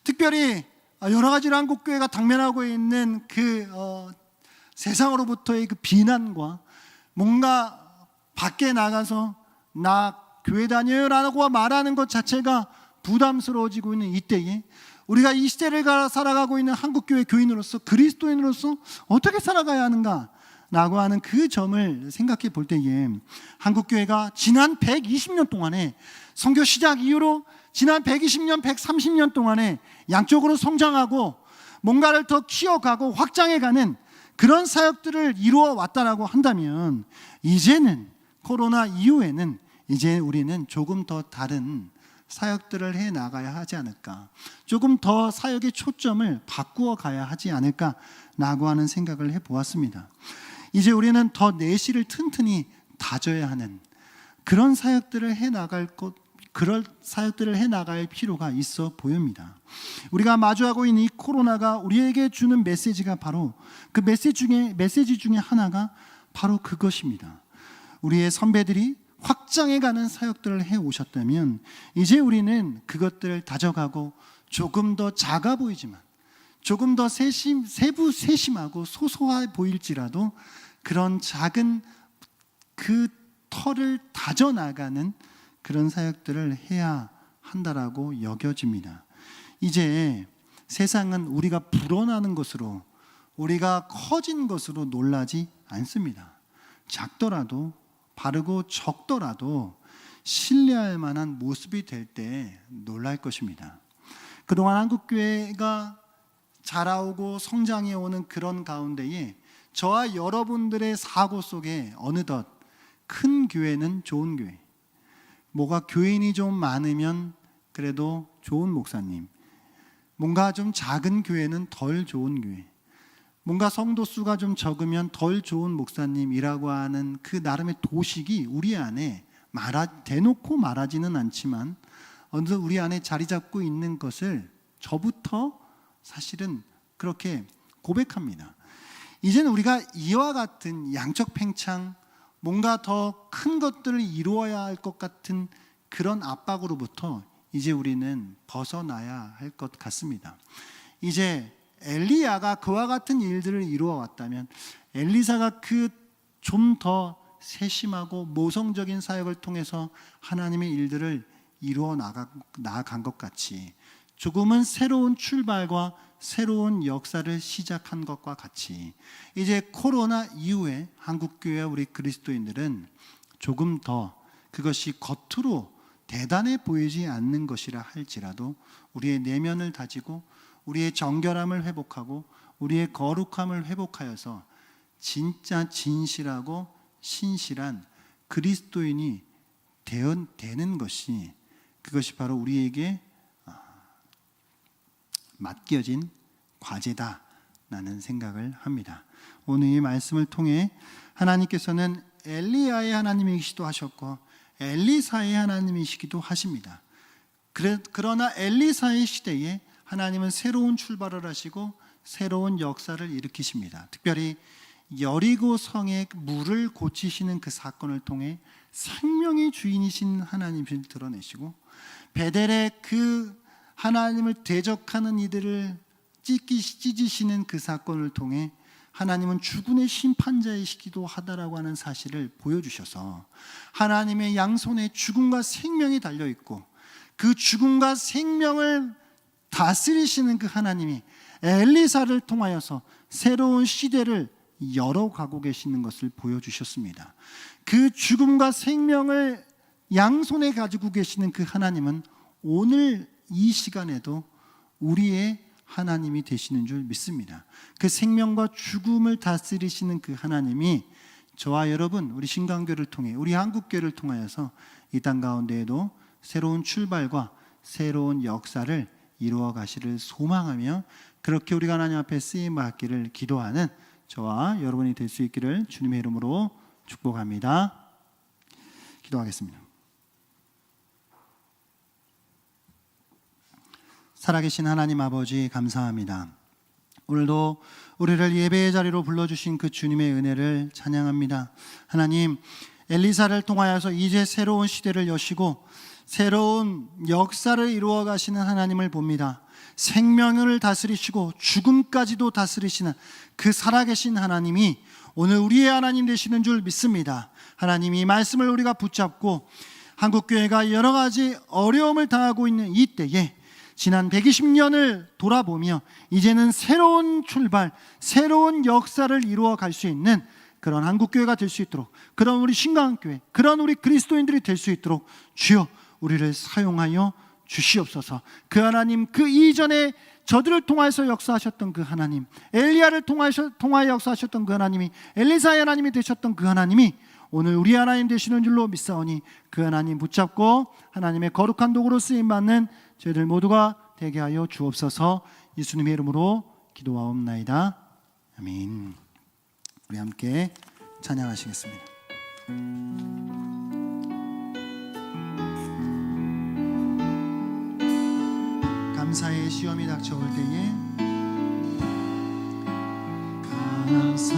특별히 여러 가지로 한국교회가 당면하고 있는 그 세상으로부터의 그 비난과 뭔가 밖에 나가서 나 교회 다녀요라고 말하는 것 자체가 부담스러워지고 있는 이때에 우리가 이 시대를 살아가고 있는 한국교회 교인으로서, 그리스도인으로서 어떻게 살아가야 하는가 라고 하는 그 점을 생각해 볼 때에 한국교회가 지난 120년 동안에 선교 시작 이후로 지난 120년, 130년 동안에 양쪽으로 성장하고 뭔가를 더 키워가고 확장해가는 그런 사역들을 이루어 왔다라고 한다면, 이제는 코로나 이후에는 이제 우리는 조금 더 다른 사역들을 해 나가야 하지 않을까, 조금 더 사역의 초점을 바꾸어 가야 하지 않을까라고 하는 생각을 해보았습니다. 이제 우리는 더 내실을 튼튼히 다져야 하는 그런 사역들을 해 나갈 그럴 사역들을 해 나갈 필요가 있어 보입니다. 우리가 마주하고 있는 이 코로나가 우리에게 주는 메시지가 바로 그 메시지 중에 하나가 바로 그것입니다. 우리의 선배들이 확장해가는 사역들을 해 오셨다면, 이제 우리는 그것들을 다져가고 조금 더 작아 보이지만, 조금 더 세심하고 소소해 보일지라도 그런 작은 그 터를 다져나가는 그런 사역들을 해야 한다라고 여겨집니다. 이제 세상은 우리가 불어나는 것으로, 우리가 커진 것으로 놀라지 않습니다. 작더라도, 바르고 적더라도 신뢰할 만한 모습이 될 때 놀랄 것입니다. 그동안 한국교회가 자라오고 성장해 오는 그런 가운데에 저와 여러분들의 사고 속에 어느덧 큰 교회는 좋은 교회, 뭐가 교인이 좀 많으면 그래도 좋은 목사님, 뭔가 좀 작은 교회는 덜 좋은 교회, 뭔가 성도 수가 좀 적으면 덜 좋은 목사님이라고 하는 그 나름의 도식이 우리 안에 대놓고 말하지는 않지만 어느덧 우리 안에 자리 잡고 있는 것을 저부터 사실은 그렇게 고백합니다. 이제는 우리가 이와 같은 양적 팽창, 뭔가 더 큰 것들을 이루어야 할 것 같은 그런 압박으로부터 이제 우리는 벗어나야 할 것 같습니다. 이제 엘리야가 그와 같은 일들을 이루어 왔다면, 엘리사가 그 좀 더 세심하고 모성적인 사역을 통해서 하나님의 일들을 이루어 나아간 것 같이, 조금은 새로운 출발과 새로운 역사를 시작한 것과 같이, 이제 코로나 이후에 한국교회와 우리 그리스도인들은 조금 더 그것이 겉으로 대단해 보이지 않는 것이라 할지라도 우리의 내면을 다지고 우리의 정결함을 회복하고 우리의 거룩함을 회복하여서 진짜 진실하고 신실한 그리스도인이 되는 것이, 그것이 바로 우리에게 맡겨진 과제다라는 생각을 합니다. 오늘 이 말씀을 통해 하나님께서는 엘리야의 하나님이시기도 하셨고 엘리사의 하나님이시기도 하십니다. 그러나 엘리사의 시대에 하나님은 새로운 출발을 하시고 새로운 역사를 일으키십니다. 특별히 여리고 성의 물을 고치시는 그 사건을 통해 생명의 주인이신 하나님을 드러내시고, 베델의 그 하나님을 대적하는 이들을 찢으시는 그 사건을 통해 하나님은 주군의 심판자이시기도 하다라고 하는 사실을 보여주셔서, 하나님의 양손에 죽음과 생명이 달려있고 그 죽음과 생명을 다스리시는 그 하나님이 엘리사를 통하여서 새로운 시대를 열어가고 계시는 것을 보여주셨습니다. 그 죽음과 생명을 양손에 가지고 계시는 그 하나님은 오늘 이 시간에도 우리의 하나님이 되시는 줄 믿습니다. 그 생명과 죽음을 다스리시는 그 하나님이 저와 여러분, 우리 신강교를 통해, 우리 한국교회를 통하여서 이 땅 가운데에도 새로운 출발과 새로운 역사를 이루어 가시를 소망하며, 그렇게 우리가 하나님 앞에 쓰임 받기를 기도하는 저와 여러분이 될 수 있기를 주님의 이름으로 축복합니다. 기도하겠습니다. 살아계신 하나님 아버지, 감사합니다. 오늘도 우리를 예배의 자리로 불러주신 그 주님의 은혜를 찬양합니다. 하나님, 엘리사를 통하여서 이제 새로운 시대를 여시고 새로운 역사를 이루어 가시는 하나님을 봅니다. 생명을 다스리시고 죽음까지도 다스리시는 그 살아계신 하나님이 오늘 우리의 하나님 되시는 줄 믿습니다. 하나님, 이 말씀을 우리가 붙잡고 한국교회가 여러 가지 어려움을 당하고 있는 이 때에 지난 120년을 돌아보며 이제는 새로운 출발, 새로운 역사를 이루어 갈 수 있는 그런 한국교회가 될 수 있도록, 그런 우리 신강교회, 그런 우리 그리스도인들이 될 수 있도록 주여 우리를 사용하여 주시옵소서. 그 하나님, 그 이전에 저들을 통하여서 역사하셨던 그 하나님, 엘리야를 통하여 역사하셨던 그 하나님이, 엘리사의 하나님이 되셨던 그 하나님이 오늘 우리 하나님 되시는 줄로 믿사오니 그 하나님 붙잡고 하나님의 거룩한 도구로 쓰임받는 저희들 모두가 되게 하여 주옵소서. 예수님의 이름으로 기도하옵나이다. 아멘. 우리 함께 찬양하시겠습니다. 감사의 시험이 닥쳐올 때에 감사의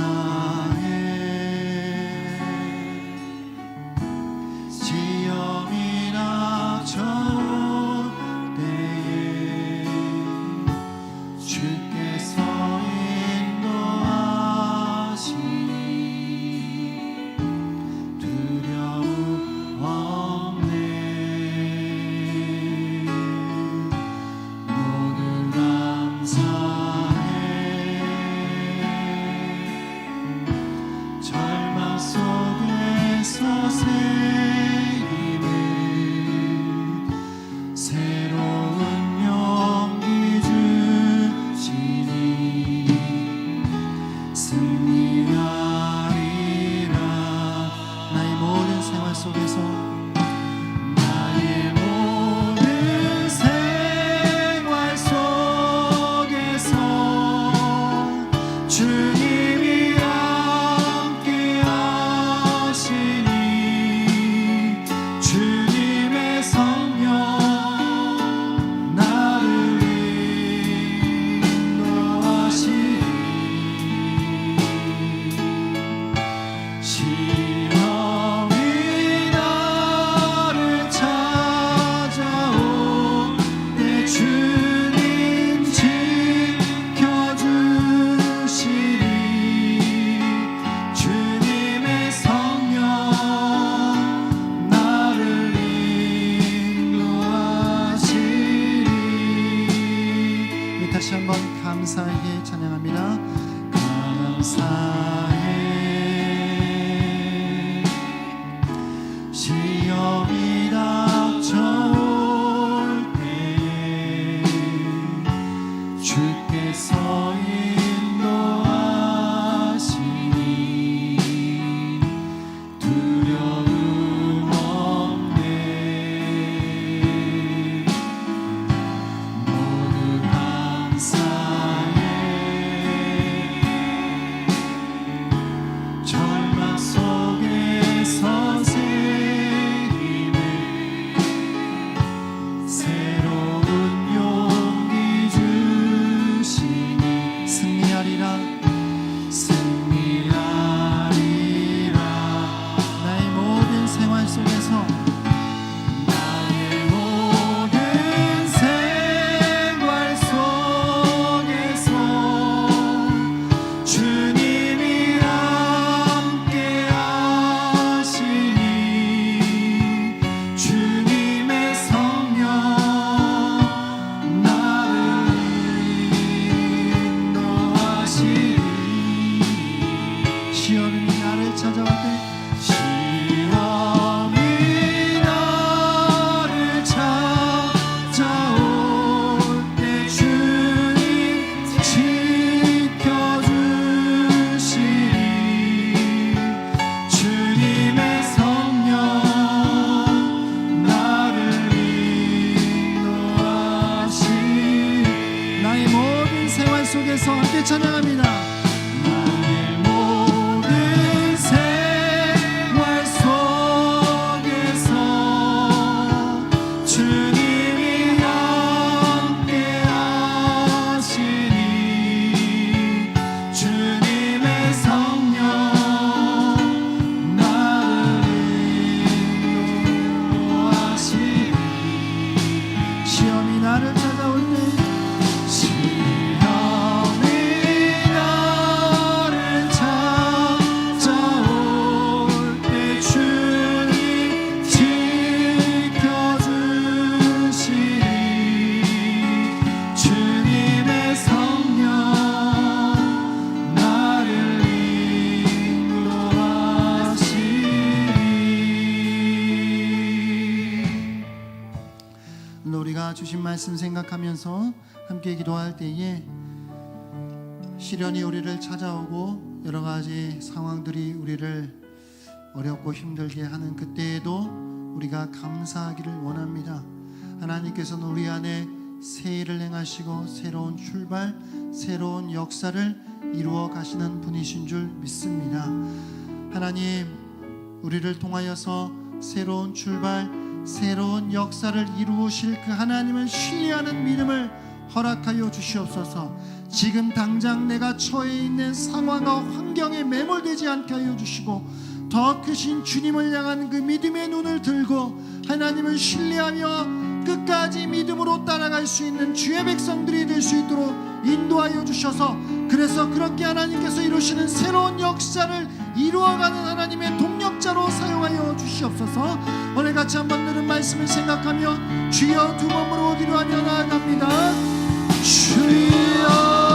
시험이 닥쳐올 때에 주께서 인도하시니 두려움 없네. 모두 감사해. 절망 속에서 새 힘을 새로운 용기 주시니 승리하리라. 나의 모든 생활 속에서 나의 모든 생활 속에서 주님이 함께 하시니 주님의 성령 나를 인도하시니 시험이 나를 찾아올 때 주님 지켜주시니 주님의 성령 나를 인도하시니. 우리 다시 한번 감사하게 찬양합니다. 감사해. 시험이 닥쳐올 때 주께서 인도하시니 두려움 없네. 모두 감사해. 절망 속에서 새 힘을 새로운 용기 주시니 승리하리라. 승리하리라. 나의 모든 생활 속에서 나의 모든 생활 속에서 주님이 함께 하시니 주님의 성령 나를 인도하시니 시험이 나를 찾아올 때 시험이 나를 찾아올 때 주님 지켜주시니 주님의 성령 나를 인도하시니. 나의 모든 생활 속에서 함께 찬양합니다. 나의 모든 생활 속에서 주님이 함께 하시니 주님의 성령 나를 인도하시니 시험이 나를 찾아올 때 시험이 나를 주신 말씀 생각하면서 함께 기도할 때에 시련이 우리를 찾아오고 여러 가지 상황들이 우리를 어렵고 힘들게 하는 그때에도 우리가 감사하기를 원합니다. 하나님께서는 우리 안에 새 일을 행하시고 새로운 출발, 새로운 역사를 이루어 가시는 분이신 줄 믿습니다. 하나님, 우리를 통하여서 새로운 출발, 새로운 역사를 이루실 그 하나님을 신뢰하는 믿음을 허락하여 주시옵소서. 지금 당장 내가 처해 있는 상황과 환경에 매몰되지 않게 하여 주시고 더 크신 주님을 향한 그 믿음의 눈을 들고 하나님을 신뢰하며 끝까지 믿음으로 따라갈 수 있는 주의 백성들이 될 수 있도록 인도하여 주셔서, 그래서 그렇게 하나님께서 이루시는 새로운 역사를 이루어가는 하나님의 동력자로 사용하여 주시옵소서. 오늘 같이 한번 들은 말씀을 생각하며 주여 두 몸으로 기도하며 나아갑니다. 주여,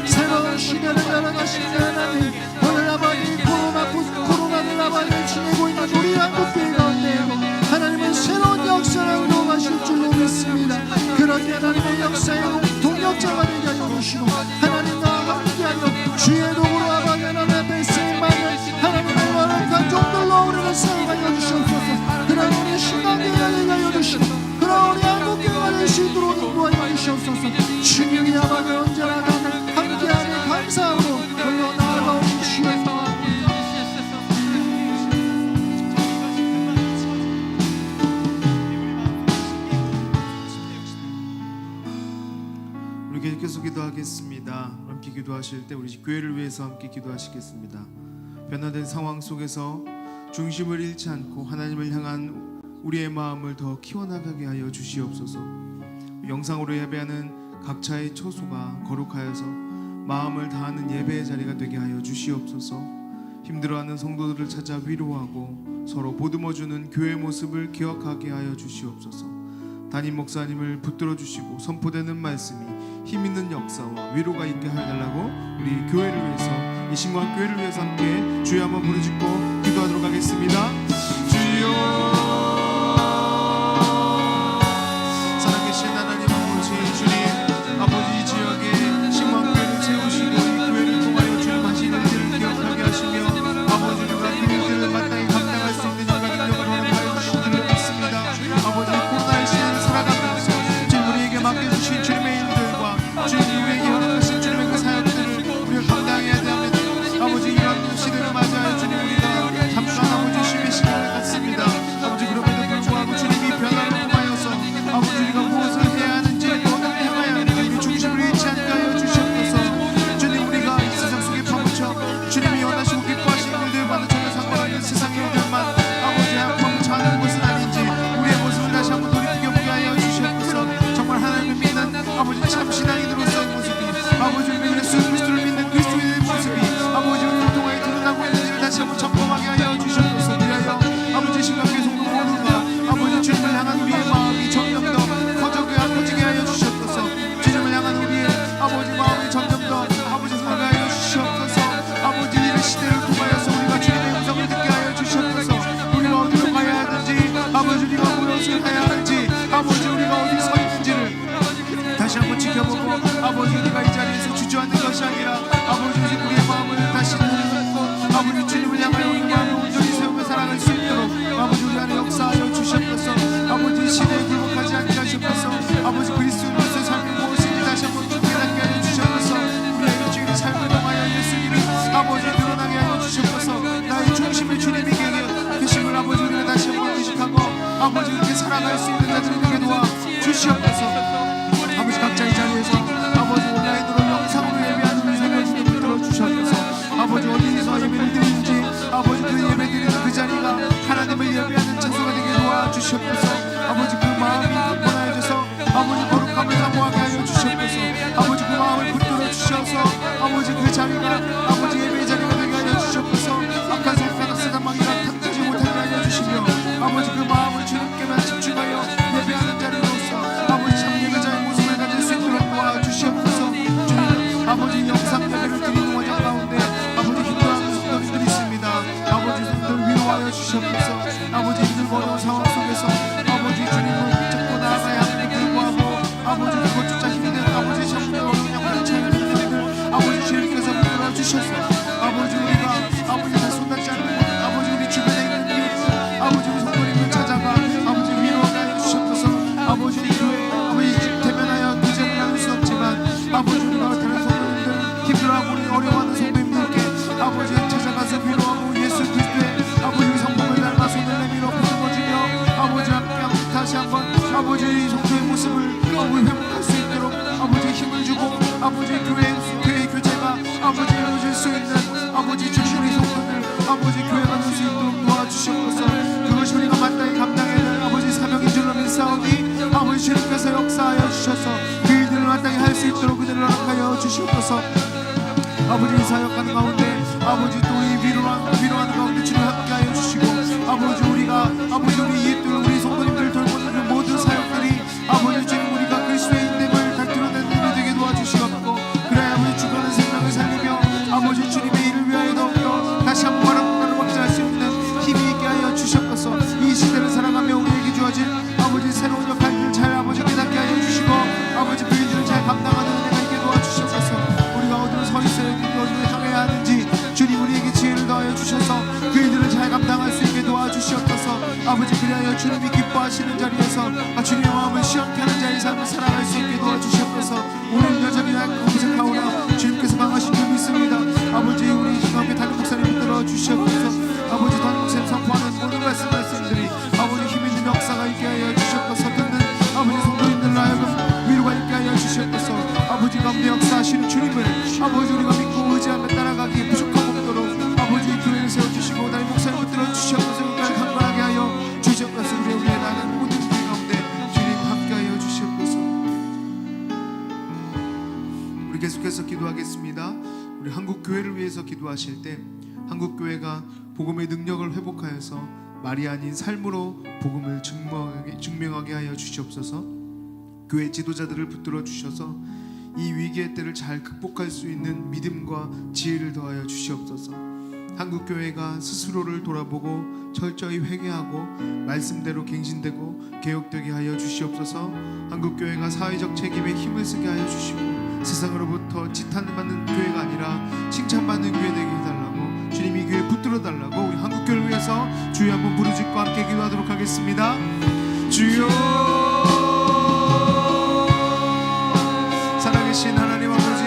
새로운 시대를 열어가시는 하나님, 오늘 아버지 코로나를 아버지 지내고 있는 우리 한국교회 가운데 하나님은 새로운 역사를 이루어가실 줄로 믿습니다. 그렇게 하나님의 역사의 동력자가 되게 하여 주시고 하나님과 함께하여 주의 도구로 아버지 하나님 앞에 쓰임받는 하나님의 원한 종들로 우리를 사용하여 주시옵소서. 그런 우리 신앙교회가 되게 하여 주시고 그런 우리 한국교회가 될 수 있도록 인도하여 주시옵소서. 주님이 아버지 언제나 함께하는 감사함으로 불러 나아가옵시옵소서. 우리 계속해서 기도하겠습니다. 함께 기도하실 때 우리 교회를 위해서 함께 기도하시겠습니다. 변화된 상황 속에서 중심을 잃지 않고 하나님을 향한 우리의 마음을 더 키워나가게 하여 주시옵소서. 영상으로 예배하는 각자의 처소가 거룩하여서 마음을 다하는 예배의 자리가 되게 하여 주시옵소서. 힘들어하는 성도들을 찾아 위로하고 서로 보듬어주는 교회의 모습을 기억하게 하여 주시옵소서. 담임 목사님을 붙들어 주시고 선포되는 말씀이 힘있는 역사와 위로가 있게 해달라고 우리 교회를 위해서, 이 신광 교회를 위해서 함께 주여 한번 부르짖고 기도하도록 하겠습니다. 주여, 살아계신 하나님 아버지, 주님 아버지, 이 지역에 신광교회를 세우시고 이 교회를 통하여 주님 하시는 일을 기억하게 하시며 아버지, 우리가 그 일들을 마땅히 감당할 수 있는 일과 능력을 허락하여 주신 줄을 믿습니다. 아버지, 코로나의 시대를 살아가면서 주님 우리에게 맡겨주신 주님의 일들과 주님 우리에게 허락하신 주님의 그 사역들을 우리가 감당해야 됩니다. 아버지, 이런 시대를 맞이하여 주님 우리가 잠깐 아버지 쉼의 시간을 갖습니다. 아버지, 그럼에도 불구하고 주님이 변화를 통하여서 아버지 우리가 무엇을 해야 하는지 어디를 향하여 하는지 우리 중심을 잃지 않게 하여 주시옵소서. 주님, 우리가 이 세상 속에 파묻혀 주님이 원하시고 기뻐하시는 일들과는 전혀 상관없는 세상의 일들만 아버지 파묻혀 하는 것은 아닌지 우리의 모습을 다시 한번 돌이켜보게 하여 주시옵소서. 정말 하나님을 믿는 아버지 참 신앙인으로서의 모습이, 아버지 우리 예수 그리스도를 믿는 그리스도인의 모습이 아버지 우리를 통하여 드러나고 있는지를 다시 한번 점검하게 하여 주시옵소서. 그리하여 아버지 신강교회 성도 모두가 아버지 주님을 향한 우리의 마음이 점점 더 커지게 하여 주시옵소서. 주님을 향한 우리의 아버지 마음이 점점 더 아버지 살게 하여 주시옵소서. 아버지, 이 시대를 통하여서 우리가 주님의 음성을 듣게 하여 주시옵소서. 우리가 어디로 가야 하는지, 아버지 우리가 무엇을 해야 하는지, 아버지 우리가 어디 서 있는지를 다시 한번 지켜보고 아버지 우리가 이 자리에서 주저앉는 것이 아니라 아버지 우리의 마음을 다시 내려놓고 아버지 주님을 향하여 우리 마음을 온전히 세우며 살아갈 수 있도록 아버지 우리 안에 역사하여 주시옵소서. 아버지 시대에 굴복하지 않게 하시옵소서. 아버지 그리스도인으로서의 삶이 무엇인지 다시 한번 깨닫게 하여 주시옵소서. 우리의 일주일의 삶을 통하여 예수님이 아버지 드러나게 하여 주시옵소서. 이렇게 살아갈 수 있는 자들이 되게 도와 주시옵소서. 아버지 각자의 자리에서 아버지 온라인으로 영상으로 예배하는 우리 성도님들 붙들어 주시옵소서. 아버지 어디서 예배를 드리는지 아버지 그 예배 드리는 그 자리가 하나님을 예배하는 장소가 되게 도와 주시옵소서. 아버지 그 마음이 분분하여져서 아버지 거룩함을 사모하게 하여 주시옵소서. 아버지 그 마음을 붙들어 주셔서 아버지 그 자리가 아버지 예배의 자리가 되게 하여 주시옵소서. 악한 사탄 사단망이라 탐지지 못하게 하여 주시며 아버지 그 마음을 주님께만 집중하여 예배하는 자리로서 아버지 참 예배자의 모습을 가질 수 있도록 도와주시옵소서. 주님 아버지 영상 예배를 드리는 과정 가운데 아버지 힘들어하는 성도님들이 있습니다. 아버지 성도를 위로하여 주시옵소서. 아버지 힘들고 어려운 상황 속에서 아버지 주님을 붙잡고 나아가야 함에도 불구하고 아버지 그것조차 힘든 아버지 참 어려운 양반의 차이들 아버지 주님께서 붙들어 주셔서 아버지 우리가 아버지 다 손닿지 않는 것 아버지 우리 주변에 있는 이웃 아버지 우리 성도님을 찾아가 아버지 위로하게 하여 주시옵소서. 아버지 우리 교회 아버지 대면하여 교제를 나눌 수 없지만 아버지 우리가 다른 성도님들 힘들어하고 우리 어려워하는 성도님들께 아버지 찾아가서 위로하고 예수 그리스도의 아버지 성품을 닮아 손을 내밀어 붙들어주며 아버지 함께 다시 한번 아버지 성도의 모습을 아버지 회복할 수 있도록 아버지 힘을 주고 아버지 교회의 교제가 아버지 이루어질 수 있는 아버지 주님의 성도들 아버지 교회가 될 수 있도록 도와주시옵소서. 그것이 우리가 마땅히 감당해야 될 아버지 사명인 줄로 믿사오니 아버지 주님께서 역사하여 주셔서 그 일들을 마땅히 할 수 있도록 그들을 허락하여 주시옵소서. 아버지 이 사역하는 가운데 아버지 또 이 위로하는 가운데 주님 함께하여 주시고 아버지 우리가 아버지 우리 이웃들 우리 성도님들 돌보는 그 모든 사역들이 아버지 주님 우리가 그리스도의 인됨을 다 드러내는 일이 되게 도와주시옵고 그래야 아버지 죽어가는 생명을 살리며 아버지 주님의 일을 위하여 더욱더 다시 한번 바람을 확장할 수 있는 힘이 있게 하여 주시옵소서. 이 시대를 살아가며 우리에게 주어진 아버지 새로운 역할들을 잘 아버지 깨닫게 하여 주시고 아버지 그 일들을 잘 감당하는 은혜가 있게 도와주시옵소서. 우리가 어디로 서 있어야 되는지 어디로 향해야 하는지 주님 우리에게 지혜를 더하여 주셔서 그 일들을 잘 감당할 수 있게 도와주시옵소서. 아버지 그리하여 주님이 기뻐하시는 자리에서 주님의 마음을 시원케 하는 자의 삶을 살아갈 수 있게 도와주시옵소서. 우리는 여전히 약하고 부족하오나 주님께서 강하신 줄 믿습니다. 아버지 우리 앞에 다른 목사님 붙들어 주시옵소서. 아버지 다른 목사님 선포하는 모든 말씀들이 아버지 힘 있는 역사가 있게 하여 주시옵소서. 듣는 아버지 성도님들 하여금 위로가 있게 하여 주시옵소서. 아버지 가운데 역사하시는 주님을 아버지 우리가 믿고 의지하며 따라가기에 부족함 없도록 아버지 교회를 세워주시고 다른 목사님 붙들어 주시옵소서. 끝까지 강건하게 하여 주시옵소서. 우리의 나는 모든 일 가운데 주님 함께하여 주시옵소서. 우리 계속해서 기도하겠습니다. 우리 한국 교회를 위해서 기도하실 때 한국 교회가 복음의 능력을 회복하여서 말이 아닌 삶으로 복음을 증명하게 하여 주시옵소서. 교회 지도자들을 붙들어 주셔서 이 위기의 때를 잘 극복할 수 있는 믿음과 지혜를 더하여 주시옵소서. 한국 교회가 스스로를 돌아보고 철저히 회개하고 말씀대로 갱신되고 개혁되게 하여 주시옵소서. 한국 교회가 사회적 책임에 힘을 쓰게 하여 주시고 세상으로부터 지탄받는 교회가 아니라 칭찬받는 교회 되게 해달라고 주님이 이 교회 붙들어 달라고 우리 한국 교회를 위해서 주여 한번 부르짖고 함께 기도하도록 하겠습니다. 주여 살아계신 하나님 아버지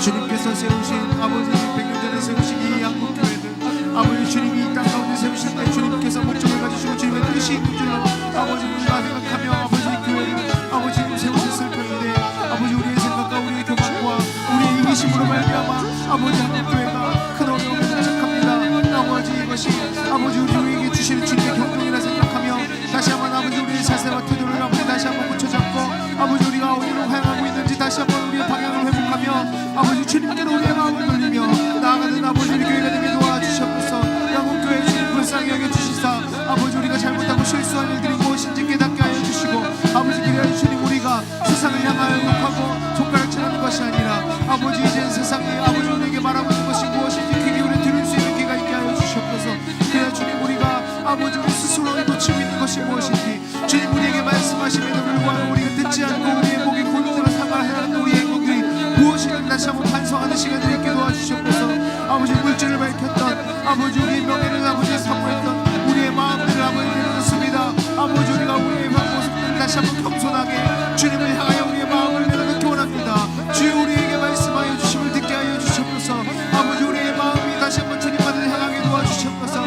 주님께서 세우신 아버지 100년 전에 세우신 이 한국 교회들 아버지 주님이 이 땅 가운데 세우실 때 주님께서 목적을 가지시고 주님의 뜻이 있는 줄로 아버지 우리가 생각하며 아버지 교회를 아버지 세우셨을 텐데 아버지 우리의 생각과 우리의 교만과 우리의 이기심으로 말미암아 아버지 한국 교회가 큰 어려움에 봉착합니다. 아버지 이것이 아버지 우리에게 주시는 주님의 경륜이라 생각하며 다시 한번 아버지 우리의 자세와 태도를 아버지 다시 한번 고쳐잡고 아버지 우리가 어디로 향하고 있는지 다시 한번 우리의 방향을 회복하며 아버지 주님께로 우리의 마음을 돌리며 나아가는 아버지 우리 교회가 되게 도와주시옵소서. 한국교회 주님 불쌍히 여겨주시사 아버지 우리가 잘못하고 실수한 일들이 무엇인지 깨닫게 하여 주시고 아버지 그리하여 주님 우리가 세상을 향하여 욕하고 손가락질하는 것이 아니라 아버지 이제 세상이 아버지 우리에게 말하고 있는 것이 무엇인지 귀 기울여 들을 수 있는 귀가 있게 하여 주시옵소서. 그래야 주님 우리가 아버지 우리 스스로를 놓치고 있는 것이 무엇인지 주님 우리에게 말씀하심에도 불구하고 우리가 듣지 않고 우리의 목이 골든으로 사과하는 우리의 행동들이 무엇인지 다시 한번 반성하는 시간을 있게 도와주시옵소서. 아버지 물질을 밝혔던 아버지 우리의 명예를 아버지 사모했던 우리의 마음들을 아버지 내려놓습니다. 아버지 우리가 우리의 모습들을 다시 한번 겸손하게 주님을 향하여 우리의 마음을 내려놓기 원합니다. 주여 우리에게 말씀하여 주심을 듣게 하여 주시옵소서. 아버지 우리의 마음이 다시 한번 주님만을 향하게 도와주시옵소서.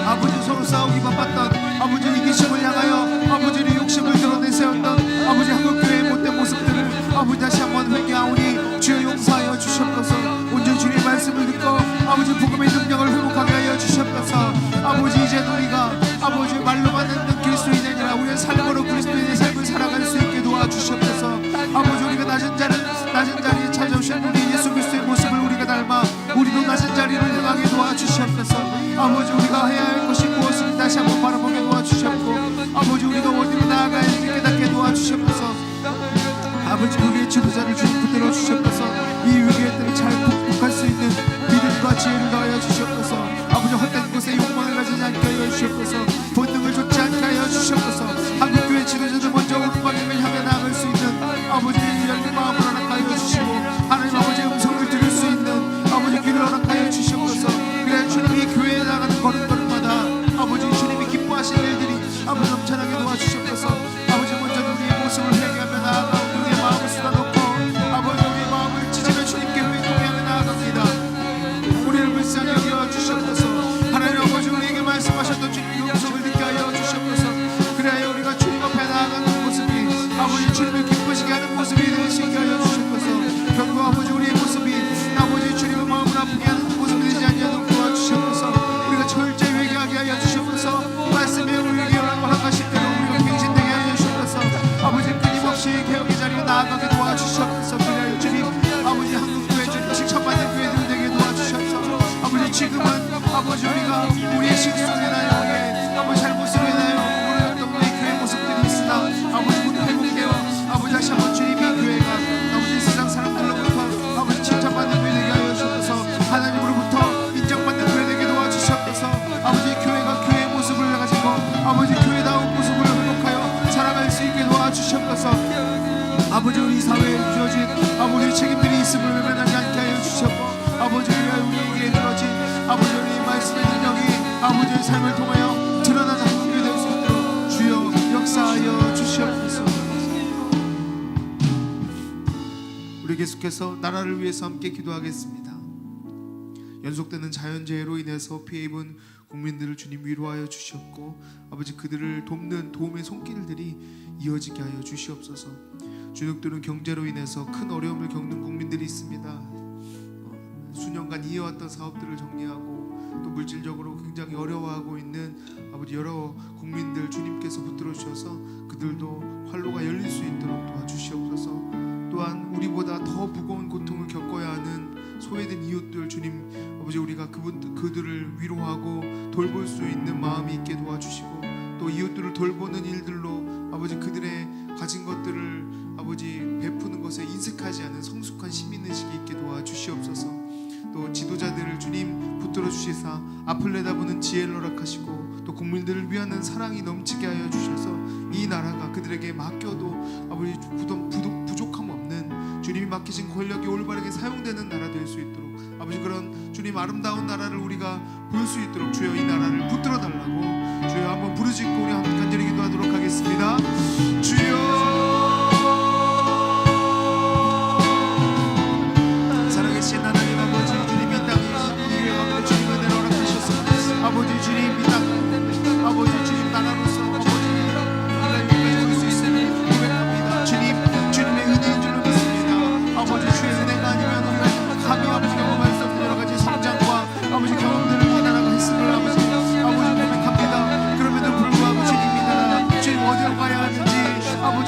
아버지 서로 싸우기 바빴던 아버지 우리가 어디로 나아가야 하는지 깨닫게 도와주시옵소서. 아버지 우리의 지도자를 주님 붙들어 주시옵소서. 이 위기의 때를 잘 극복할 수 있는 믿음과 지혜를 더하여 주시옵소서. 아버지 헛된 곳에 욕망을 가지지 않게 하여 주시옵소서. 본능을 좇지 않게 하여 주시옵소서. 한국교회 지도자들 먼저 옳은 방향을 향해 나아갈 수 있는 아버지 열린 마음을 허락하여 주시고 하나님 아버지의 음성을 들을 수 있는 아버지 귀를 허락하여 주시옵소서. 그래야 주님이 교회에 나가는 걸음걸음마다 아버지 주님이 기뻐하실 일들이 아버지 넘쳐나게 도와주시옵소서. 아버지 먼저 우리의 모습을 회개하며 나아가 우리의 마음을 쏟아놓고 아버지 우리의 마음을 찢으며 주님께 회개하며 나아갑니다. 우리를 불쌍히 여겨 주시옵소서. 하나님 아버지 우리에게 말씀하셨던 주님의 음성을 듣게 하여 주시옵소서. 그래야 우리가 주님 앞에 나아가는 모습이 아버지 주님을 기쁘시게 하는 모습이 되시게 하여 주시옵소서. 결국 아버지 우리의 모습이 아버지 주님의 마음을 아프게 하는 모습이 되지 않도록 도와주시옵소서. 우리가 철저히 회개하게 하여 주시옵소서. 말씀에 우리에게 허락하실 대로 우리가 갱신되게 하여 주시옵소서. 아버지 끊임없이 개혁의 자리에 나아가게 도와주시옵소서. 그래야 주님 아버지 한국교회 주님 칭찬받는 교회들 되게 도와주시옵소서. 아버지 지금은 아버지 우리가 우리의 실수로 인하여 우리의 아버지 잘못으로 인하여 무너졌던 우리의 교회 모습들이 있으나 아버지 모두 회복되어 아버지 다시 한번 주님이 교회가 아버지 세상 사람들로부터 아버지 칭찬받는 교회 되게 하여 주옵소서. 하나님으로부터 인정받는 교회 되게 도와주시옵소서. 아버지 교회가 교회의 모습을 가지고 아버지 교회다운 모습을 회복하여 살아갈 수 있게 도와주시옵소서. 아버지 우리 사회에 주어진 아버지 책임들이 있음을 외면하지 않게 하여 주시옵고 아버지 우리에게 주어진 아버지 우리 말씀의 능력이 아버지의 삶을 통하여 드러나는 한국이 될 수 있도록 주여 역사하여 주시옵소서. 우리 계속해서 나라를 위해서 함께 기도하겠습니다. 연속되는 자연재해로 인해서 피해 입은 국민들을 주님 위로하여 주시옵고 아버지 그들을 돕는 도움의 손길들이 이어지게 하여 주시옵소서. 주눅드는 경제로 인해서 큰 어려움을 겪는 국민들이 있습니다. 수년간 이어왔던 사업들을 정리하고 또 물질적으로 굉장히 어려워하고 있는 아버지 여러 국민들 주님께서 붙들어 주셔서 그들도 활로가 열릴 수 있도록 도와주시옵소서. 또한 우리보다 더 무거운 고통을 겪어야 하는 소외된 이웃들 주님 아버지 우리가 그들을 위로하고 돌볼 수 있는 마음이 있게 도와주시고 또 이웃들을 돌보는 일들로 아버지 그들의 가진 것들을 아버지 베푸는 것에 인색하지 않은 성숙한 시민의식이 있게 도와주시옵소서. 또 지도자들을 주님 붙들어 주시사 앞을 내다보는 지혜를 허락하시고 또 국민들을 위하는 사랑이 넘치게 하여 주셔서 이 나라가 그들에게 맡겨도 아버지 부족함 없는 주님이 맡기신 권력이 올바르게 사용되는 나라 될 수 있도록 아버지 그런 주님 아름다운 나라를 우리가 볼 수 있도록 주여 이 나라를 붙들어 달라고 주여 한번 부르짖고 우리 함께 간절히 기도하도록 하겠습니다. 주여 살아계신 하나님 아버지 주님 이 땅에 이 교회 가운데 주님의 은혜를 허락하셔서 아버지 주님 이 땅 아버지 주님 나라로서 아버지 우리가 여기까지 올 수 있음을 고백합니다. 주님의 은혜인 줄로 믿습니다. 아버지 주의 은혜가 아니면 우리가 감히 아버지 경험할 수 없는 여러 가지 성장과 아버지 경험들을 이 나라가 했음을 아버지 고백합니다. 그럼에도 불구하고 주님 이 나라 주님 어디로 가야 하는지 아버지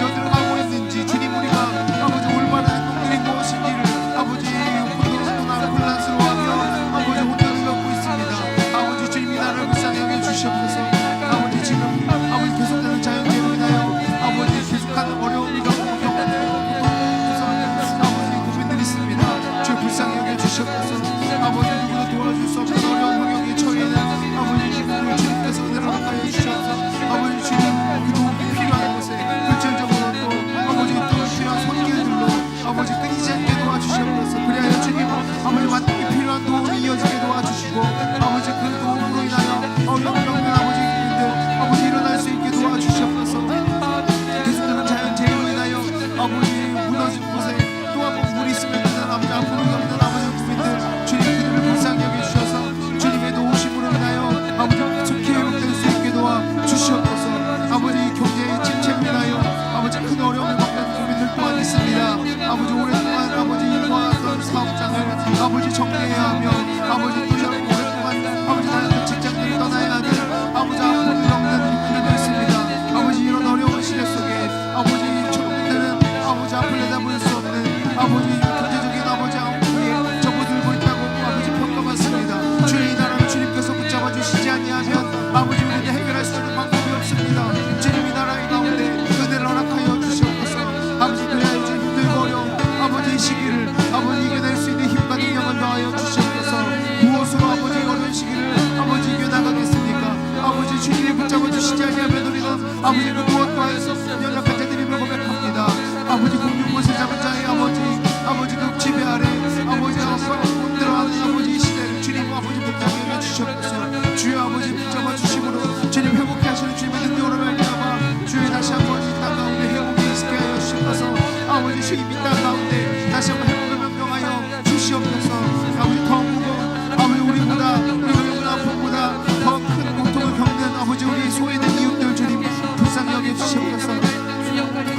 아버지 그 무엇도 할 수 없는 연약한 자들임을 고백합니다. 아버지 공중곳을 잡은 자의 아버지 그 지배 아래 아버지 못 들어가는 아버지 이 시대를 주님 아버지 복잡하게 해주셨소서. 주여 아버지 붙잡아 주심으로 주님 회복케 하시는 주님의 능력으로 말미암아 주여 다시 한번 이 땅 가운데 회복이 있게 하여 주시옵소서. 아버지 주님 이 땅 가운데 다시 한번 회복을 명령하여 주시옵소서. 아버지 더 무거운 아버지 우리보다 우리 영혼 아픔보다 더 큰 고통을 겪는 아버지 우리 소외된 이웃들 주님 불쌍히 여겨주시옵소서.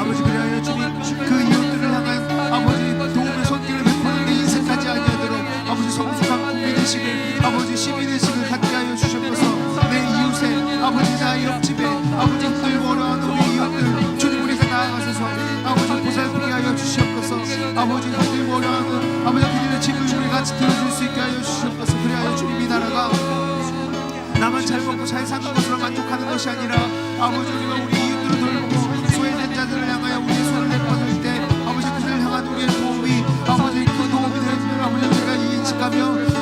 아버지 그리하여 주님 그 이웃들을 향한 아버지 도움의 손길을 베푸는 데 인색하지 아니하도록 아버지 성숙한 국민의식을 아버지 시민의식을 갖게 하여 주시옵소서. 내 이웃의 아버지 나의 옆집에 아버지 힘들고 어려운 우리 이웃들 주님 우리가 나아가셔서 아버지 보살피게 하여 주시옵소서. 아버지 힘들고 어려운 아버지 그들의 짐을 우리 같이 들어줄 수 있게 하여 주시옵소서. 그리하여 주님 이 나라가 나만 잘 먹고 잘 사는 것으로 만족하는 것이 아니라 아버지 우리가 우리 이웃들을 돌보고 소외된 자들을 향하여 우리의 손을 내뻗을 때 아버지 그들을 향한 우리의 도움이 아버지 그 도움이 되는 아버지 우리가 인식하며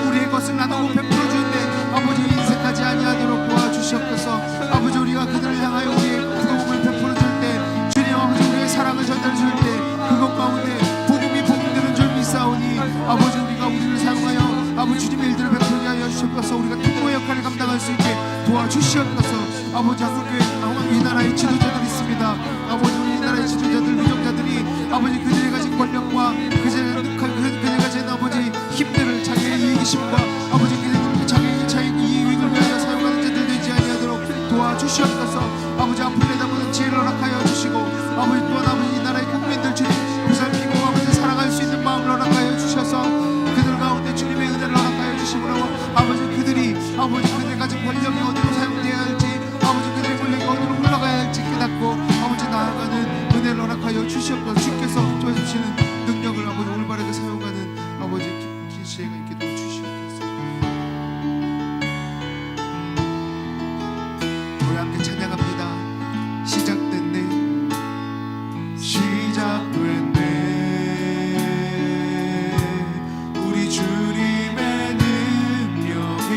우리의 것을 나누고 베풀어 주는데 아버지 인색하지 아니하도록 도와주시옵소서. 아버지 우리가 그들을 향하여 우리의 도움을 베풀어 줄 때 주님 아버지 우리의 사랑을 전달해 줄 때 그것 가운데 복음이 복음되는 줄 믿사오니 아버지 우리가 우리를 사용하여 아버지 주님의 일들을 베풀게 하여 주시옵소서. 우리가 특보의 역할을 감당할 수 있게 도와주시옵소서. 아버지 한국교회 이 나라의 지도자들이 있습니다. 아버지 우리 나라의 지도자들 위정자들이 아버지 그들이 가진 권력과 그들이 가진 아버지 힘들을 자기의 이익심과 아버지 그들이 자기의 이익을 위하여 사용하는 자들 되지 아니하도록 도와주시옵소서. 아버지 앞을 내다보는 지혜를 허락하여 주시고 아버지 또한 아버지 이 나라의 국민들 주님 보살피고 아버지 사랑할 수 있는 마음을 허락하여 주셔서 그들 가운데 주님의 은혜를 허락하여 주시므로 아버지 그들이 아버지 그들 가진 권력이 어디로 사용되어야 할지 아버지 그들의 권력이 어디로 흘러가야 할지 깨닫고 아버지 나아가는 은혜를 허락하여 주시옵소서. 주께서 도와주시는 능력을 아버지 올바르게 사용하는 아버지 긴 지혜가 있게 도와주시옵소서. 우리 함께 찬양합니다. 시작됐네 시작됐네 우리 주님의 능력이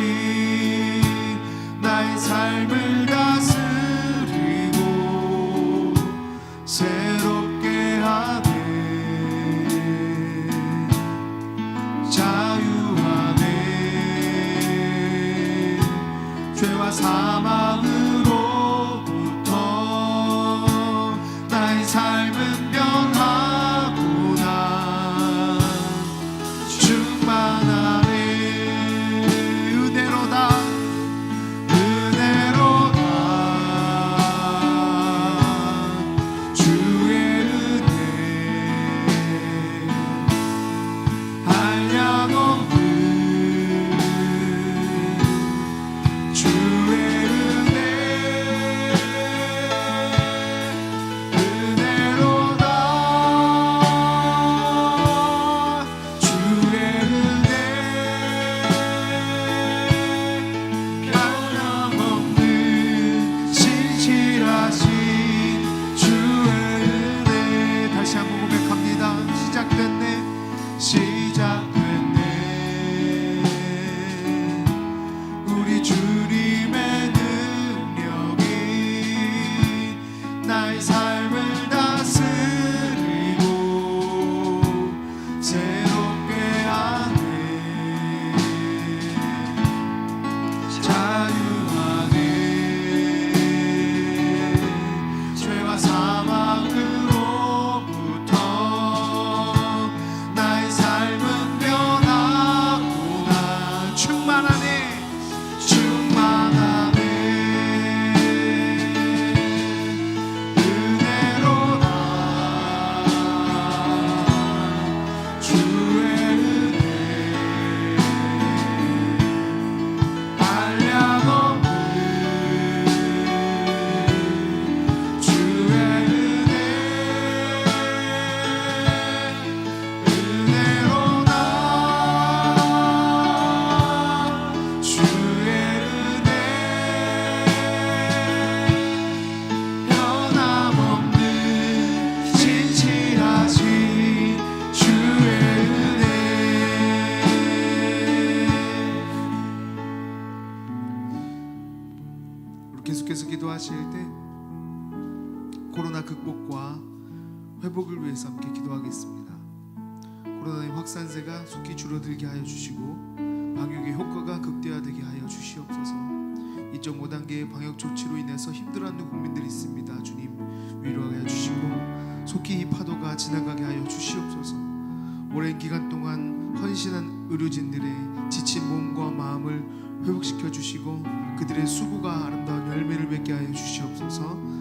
코로나 극복과 회복을 위해서 함께 기도하겠습니다. 코로나의 확산세가 속히 줄어들게 하여 주시고 방역의 효과가 극대화되게 하여 주시옵소서. 2.5단계의 방역 조치로 인해서 힘들어하는 국민들이 있습니다. 주님 위로하여 주시고 속히 이 파도가 지나가게 하여 주시옵소서. 오랜 기간 동안 헌신한 의료진들의 지친 몸과 마음을 회복시켜 주시고 그들의 수고가 아름다운 열매를 맺게 하여 주시옵소서.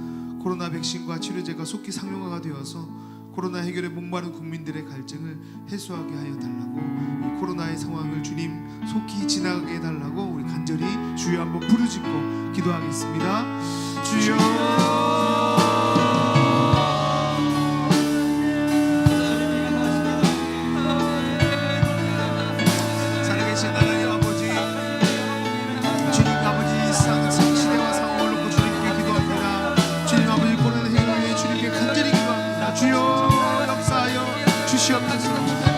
코로나 백신과 치료제가 속히 상용화가 되어서 코로나 해결에 목마른 국민들의 갈증을 해소하게 하여 달라고, 이 코로나의 상황을 주님 속히 지나가게 해달라고 우리 간절히 주여 한번 부르짖고 기도하겠습니다. 주여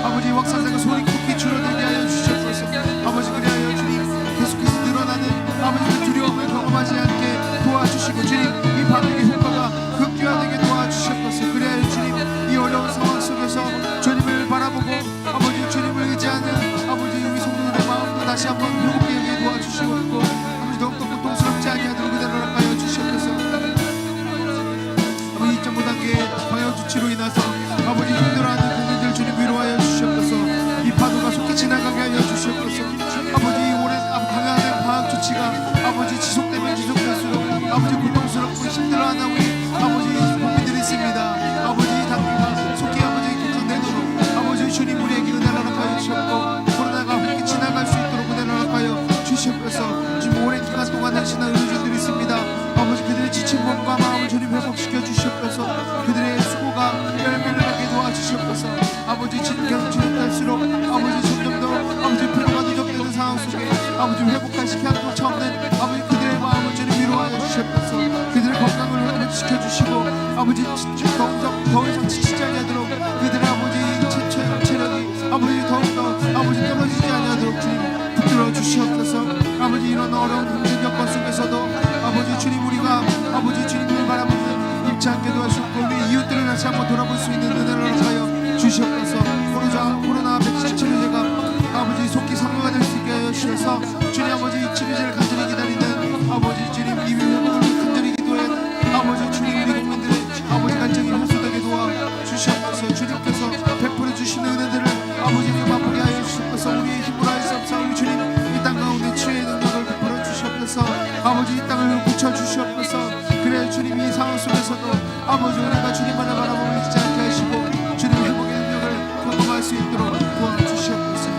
아버지 확산세가 소리 높이 줄어들게 하여 주시옵소서. 아버지 그리하여 주님 계속해서 늘어나는 아버지 그 두려움을 경험하지 않게 도와주시고 주님 이 방역의 효과가 극대화되게 도와주시옵소서. 그리하여 주님 이 어려운 상황 속에서 주님을 바라보고 아버지 주님을 의지하는 아버지 우리 성도들의 마음도 다시 한번 회복되게 하게 도와주시고 아버지 더욱더 고통스럽지 않게 하도록 그대로 하여 주시옵소서. 아버지 2.5단계 방역 조치로 인해서 아버지 힘들어하는 국민들 주님 위로하여 주시옵소서. 이 파도가 속히 지나가게 하여 주시옵소서. 아버지 오랜 강화된 방역 조치가 아버지 지속되면 지속될수록 아버지 고통스럽고 힘들어하는 우리 아버지 국민들이 있습니다. 아버지 단계가 속히 아버지 개선되도록 아버지 주님 우리에게 은혜를 허락하여 주시옵고 코로나가 속히 지나갈 수 있도록 은혜를 허락하여 주시옵소서. 지금 오랜 기간 동안 하시는 의료진들이 있습니다. 아버지 그들의 지친 몸과 마음을 주님 회복시켜 주시옵소서. 그들의 수고가 열매를 맺게 도와주시옵소서. 아버지 지금 계속 진행될수록 아버지 점점 더 아버지 피로가 누적되는 상황 속에 아버지 회복할 시간도 없는 아버지 그들의 마음을 주님 위로하여 주시옵소서. 그들의 건강을 회복시켜 주시고 아버지 더 이상 지치지 않도록 그들의 아버지 체력이 아버지 더욱더 아버지 떨어지지 않도록 주님 붙들어 주시옵소서. 아버지 이런 어려운 힘든 여건 속에서도 아버지 주님 우리가 아버지 주님을 바라보는 입지 않게 도와주시고 우리 이웃들을 다시 한번 돌아볼 수 있는 은혜를 하여 주시옵소서. 코로나 백신 치료제가 아버지 속히 상용화 될 수 있게 하여 주셔서 주님 아버지 치료제를 간절히 기다리는 아버지 주님 이 회복을 간절히 기도해 아버지 주님 우리 국민들의 아버지 간절히 호소되게 도와주시옵소서. 주님께서 베풀어 주시는 은혜들을 아버지께 맛보게 하여 주시옵소서. 우리의 힘으로 할 수 없사 우리 주님 이 땅 가운데 치유의 능력을 베풀어 주시옵소서. 아버지 이 땅을 고쳐 주시옵소서. 그래 주님 이 상황 속에서도 아버지 우리가 주님만을 바라보고 있지 않게 하시고 주님 회복의 능력을 경험할 수 있도록 도와주시옵소서.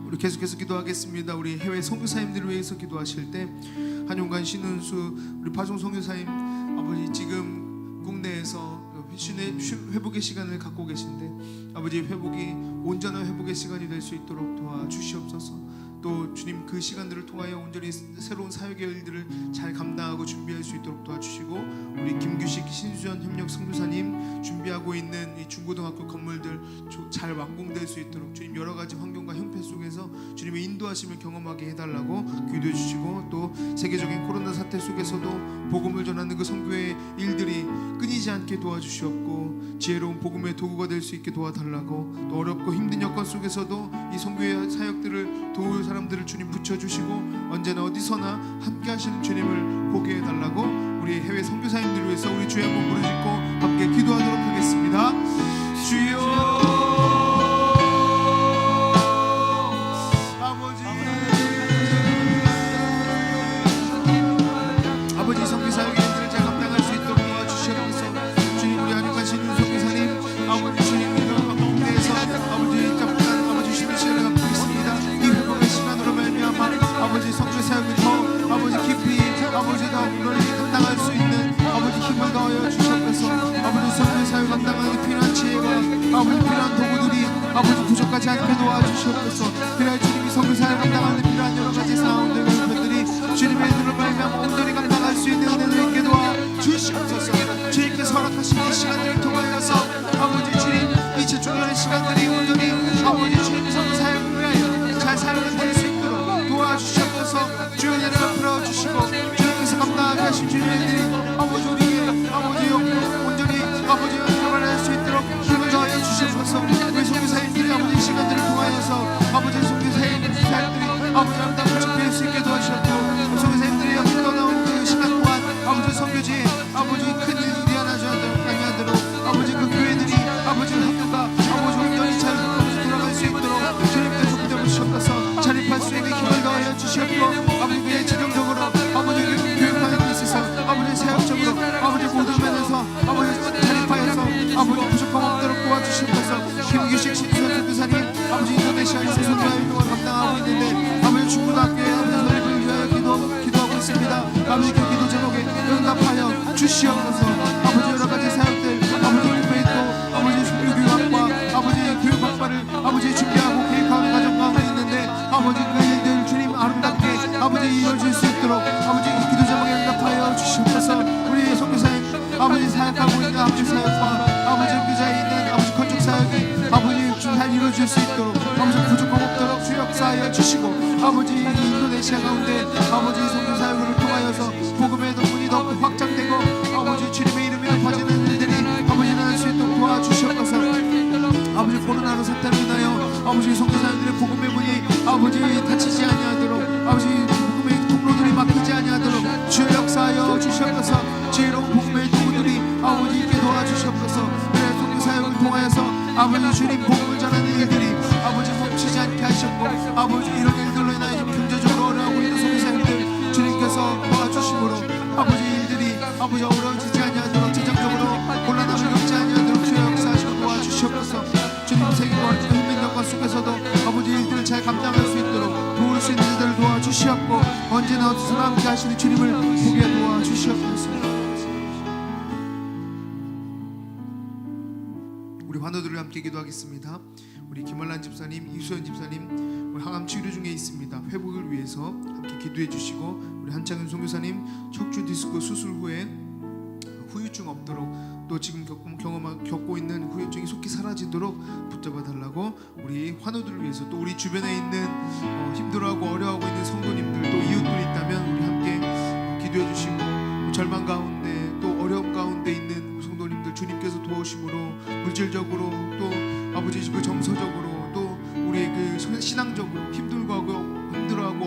우리 계속해서 기도하겠습니다. 우리 해외 선교사님들을 위해서 기도하실 때 한용관 신은수 우리 파종 선교사님 아버지 지금 국내에서 회복의 시간을 갖고 계신데 아버지 회복이 온전한 회복의 시간이 될 수 있도록 도와주시옵소서. 또 주님 그 시간들을 통하여 온전히 새로운 사역의 일들을 잘 감당하고 준비할 수 있도록 도와주시고 우리 김규식 신수전 협력 선교사님 준비하고 있는 이 중고등학교 건물들 잘 완공될 수 있도록 주님 여러 가지 환경과 형편 속에서 주님의 인도하심을 경험하게 해달라고 기도해 주시고 또 세계적인 코로나 사태 속에서도 복음을 전하는 그 선교의 일들이 끊이지 않게 도와주시옵고 지혜로운 복음의 도구가 될 수 있게 도와달라고 또 어렵고 힘든 여건 속에서도 이 선교의 사역들을 도울 사람들을 주님 붙여주시고 언제나 어디서나 함께 하시는 주님을 보게 해달라고 우리 해외 선교사님들을 위해서 우리 주의 한번 부르짖고 함께 기도하도록 하겠습니다. 주여 아버지 선교사역의 일들을 잘 감당할 수 있도록 도와주시옵소서. 주님 우리 한용관 신윤 선교사님 아버지 주님 이런 국내에서 아버지 잠깐 아버지 쉬는 시간을 갖고 있습니다. 이 회복의 시간으로 말미암아 아버지 선교사역을 더 아버지 깊이 아버지 더 널리 감당할 수 있는 아버지 힘을 더하여 주시옵소서. 아버지 선교사역 감당하기 필요한 지혜와 아버지 필요한 도구들이 아버지 부족하지 않게 도와주시옵소서. 그래야 주님이 선교사역 감당하는 필요한 여러 가지 상황들 것들이 주님의 눈을 말미암아 온전히 감당할 수 있는 은혜를 있게 도와주시옵소서. 주님께서 허락하신 이 시간들을 통하여서 아버지 주님 이 제중년의 시간들이 온전히 아버지 주님의 선교사역을 위하여 잘 사역을 할 수 있도록 도와주시옵소서. 주의 은혜를 베풀어 주시고 주님께서 감당하게 하신 주님의 일들이 아버지 주시옵소서. 아버지 여러 가지 사역들 아버지 교회 또 아버지 교육학과 아버지 교육학과를 아버지 준비하고 계획하는 가정 가운데 있는데 아버지 그 일들 주님 아름답게 아버지 이루어질 수 있도록 아버지 기도 제목에 응답하여 주시옵소서. 우리 선교사님 아버지 사역하고 있는 아버지 사역과 아버지 교자에 있는 아버지 건축 사역이 아버지 잘 이루어질 수 있도록 아버지 부족함 없도록 주 역사하여 주시고 아버지 인도네시아 가운데 아버지 선교 사역을 통하여서 복음의 덕분이 더 확장되고 아버지 주님의 이름이 높아지는 일들이 아버지 일어날 수 있도록 도와주시옵소서. 아버지 코로나로 사태로 인하여 아버지 선교 사역들의 복음의 문이 아버지 닫히지 아니하도록 아버지 복음의 통로들이 막히지 아니하도록 주의 역사하여 주시옵소서. 지혜로운 복음의 도구들이 아버지 있게 도와주시옵소서. 그래 선교 사역을 통하여서 아버지 주님 복음을 전하는 일들이 아버지 멈추지 않게 하셨고 아버지 이런 일들로 인하여 경제적으로 어려워하고 있는 선교사님들 주님께서 도와주심으로 아버지 일들이 아버지 어려워지지 아니하도록 재정적으로 곤란함을 겪지 아니하도록 주의 역사하시고 도와주시옵소서. 주님 세계와 흑민족과 속에서도 아버지 일들을 잘 감당할 수 있도록 도울 수 있는 일들을 도와주시옵고 언제나 어디서나 함께 하시는 주님을 보게 도와주시옵소서. 우리 환우들을 함께 기도하겠습니다. 우리 김월란 집사님, 이수연 집사님 우리 항암 치료 중에 있습니다. 회복을 위해서 함께 기도해 주시고 우리 한창은 선교사님 척추 디스크 수술 후에 후유증 없도록 또 지금 겪고 있는 후유증이 속히 사라지도록 붙잡아 달라고 우리 환우들을 위해서 또 우리 주변에 있는 힘들어하고 어려워하고 있는 성도님들 또 이웃들이 있다면 우리 함께 기도해 주시고 절망 가운데 또 어려움 가운데 있는 성도님들 주님께서 도우심으로 물질적으로 또 아버지 그 정서적으로 또 우리 그 신앙적으로 힘들어하고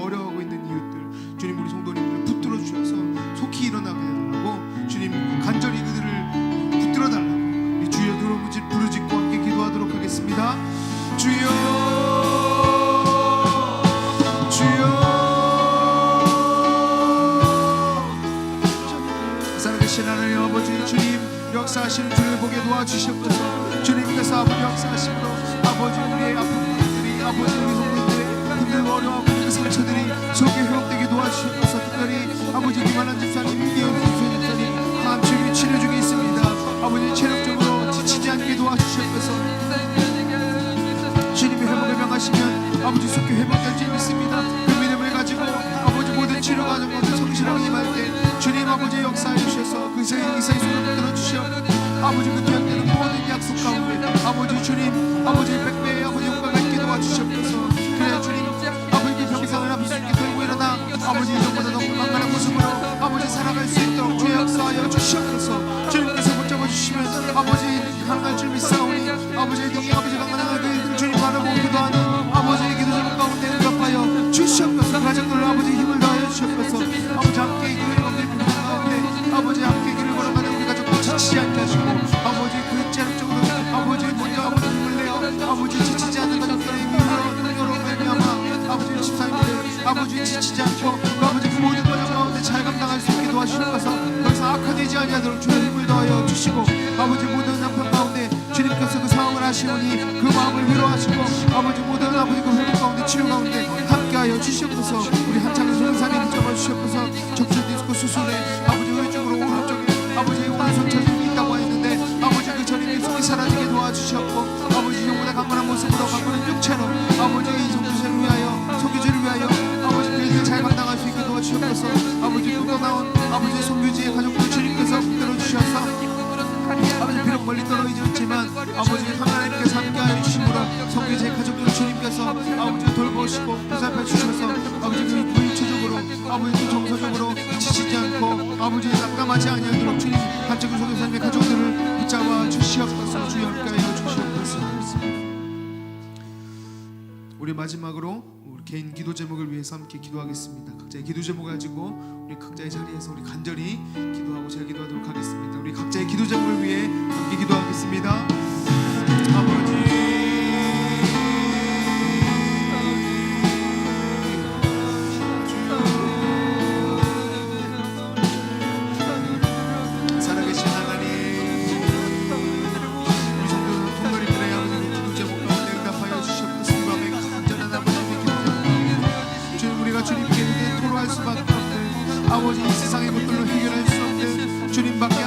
어려워하고 있는 이웃들 주님 우리 성도님들 붙들어 주셔서 속히 일어나게 해달라고 주님 간절히 그들을 붙들어 달라고 우리 주여 부르짖고 함께 기도하도록 하겠습니다. 주여 주여 살아계신 하나님 아버지 주님 역사하시는 주를 보게 도와주시옵소서. 주님께서 아버지 역사하심으로 아버지 우리의 아픈 분들이 아버지 우리 성도들의 힘들고 어려워하고 그 상처들이 속에 회복되게 도와주시옵소서. 특별히 아버지 김환란 집사님, 이기현 집사님 항암 치료 중에 있습니다. 아버지 체력적으로 지치지 않게 도와주시옵소서. 주님이 회복을 명하시면 아버지 속히 회복될 줄 믿습니다. 그 믿음을 가지고 아버지 모든 치료 과정 모든 성실하게 임할 때 주님 아버지 역사해 주셔서 그 이사의 손을 붙들어 주시옵 아버지 그 기억되는 모든 약속 가운데 아버지 주님 아버지 백배의 아버지 영광을 있게 도와주시옵소서. 그래 주님 아버지 그 병상을 아버지 있게 들고 일어나 아버지 이전보다 더 건강한 모습으로 아버지 살아갈 수 있도록 주의 역사하여 주시옵소서. 주님께서 붙잡아 주시면 아버지 가능할 줄 믿사오니 아버지의 등이 아버지 강건한 그 주님 바라고 기도하는 아버지의 기도 제목 가운데 응답하여 주시옵소서. 가정들 아버지 힘을 다하여 주시옵소서. 아버지 함께 이기를 가운데 아버지 함께 길을 걸어가는 우리 가족도 지치지 않게 하시고 아버지 그 체력적으로 아버지 먼저 아버지 힘을 내어 아버지 지치지 않는 가족들의 능력으로 말미암아 아버지 집사님들 아버지 지치지 않고 아버지 그 모든 과정 가운데 잘 감당할 수 있게 도와주시옵소서. 더 이상 악화되지 아니하도록 주의 힘을 더하여 주시고 아버지 모든 남편 가운데 주님께서 그 상황을 하시오니 그 마음을 위로하시고 아버지 모든 아버지 그 회복 가운데 치료 가운데 함께하여 주시옵소서. 우리 한창은 선사님 붙잡아 주시옵소서. 척추 디스크 수술에 아버지 의쪽으로 오른쪽에 아버지 오른손 저림이 있다고 했는데 아버지 그 저림이 속이 사라지게 도와주셨고 아버지 영보다 강건한 모습으로 강건한 육체로 아버지 성교제를 위하여 성교제를 위하여 아버지 일을 잘 감당할 수 있게 도와주셨소서. 아버지 또 나온 아버지 성교지의 가족들 주님께서 붙들어 주셔서 아버지 비록 멀리 떨어지셨지만 아버지 하나님께서 함께하여 주심으로 성교제 가족들 주님께서 아버지 돌보시고 보살펴 주셔서 아버지 그 육체적으로 아버지 그 정서적으로 지치지 않고 아버지 낙담하지 아니하도록 주님 한쪽은 성교사님의 가족들을 붙잡아 주시옵소서. 주여 함께하여 주시옵소서. 우리 마지막으로 우리 개인 기도 제목을 위해서 함께 기도하겠습니다. 각자의 기도 제목 가지고 우리 각자의 자리에서 우리 간절히 기도하고 제가 기도하도록 하겠습니다. 우리 각자의 기도 제목을 위해 함께 기도하겠습니다. 아버지 살아계신 하나님 우리 성도들 통거리들의 아버지 기도 제목 가운데 응답하여 주시옵소서. 이 밤에 간절한 아버지의 기도 제목 주님 우리가 주님께 토로할 수밖에 없는 아버지 이 세상의 것들로 해결할 수 없는 주님밖에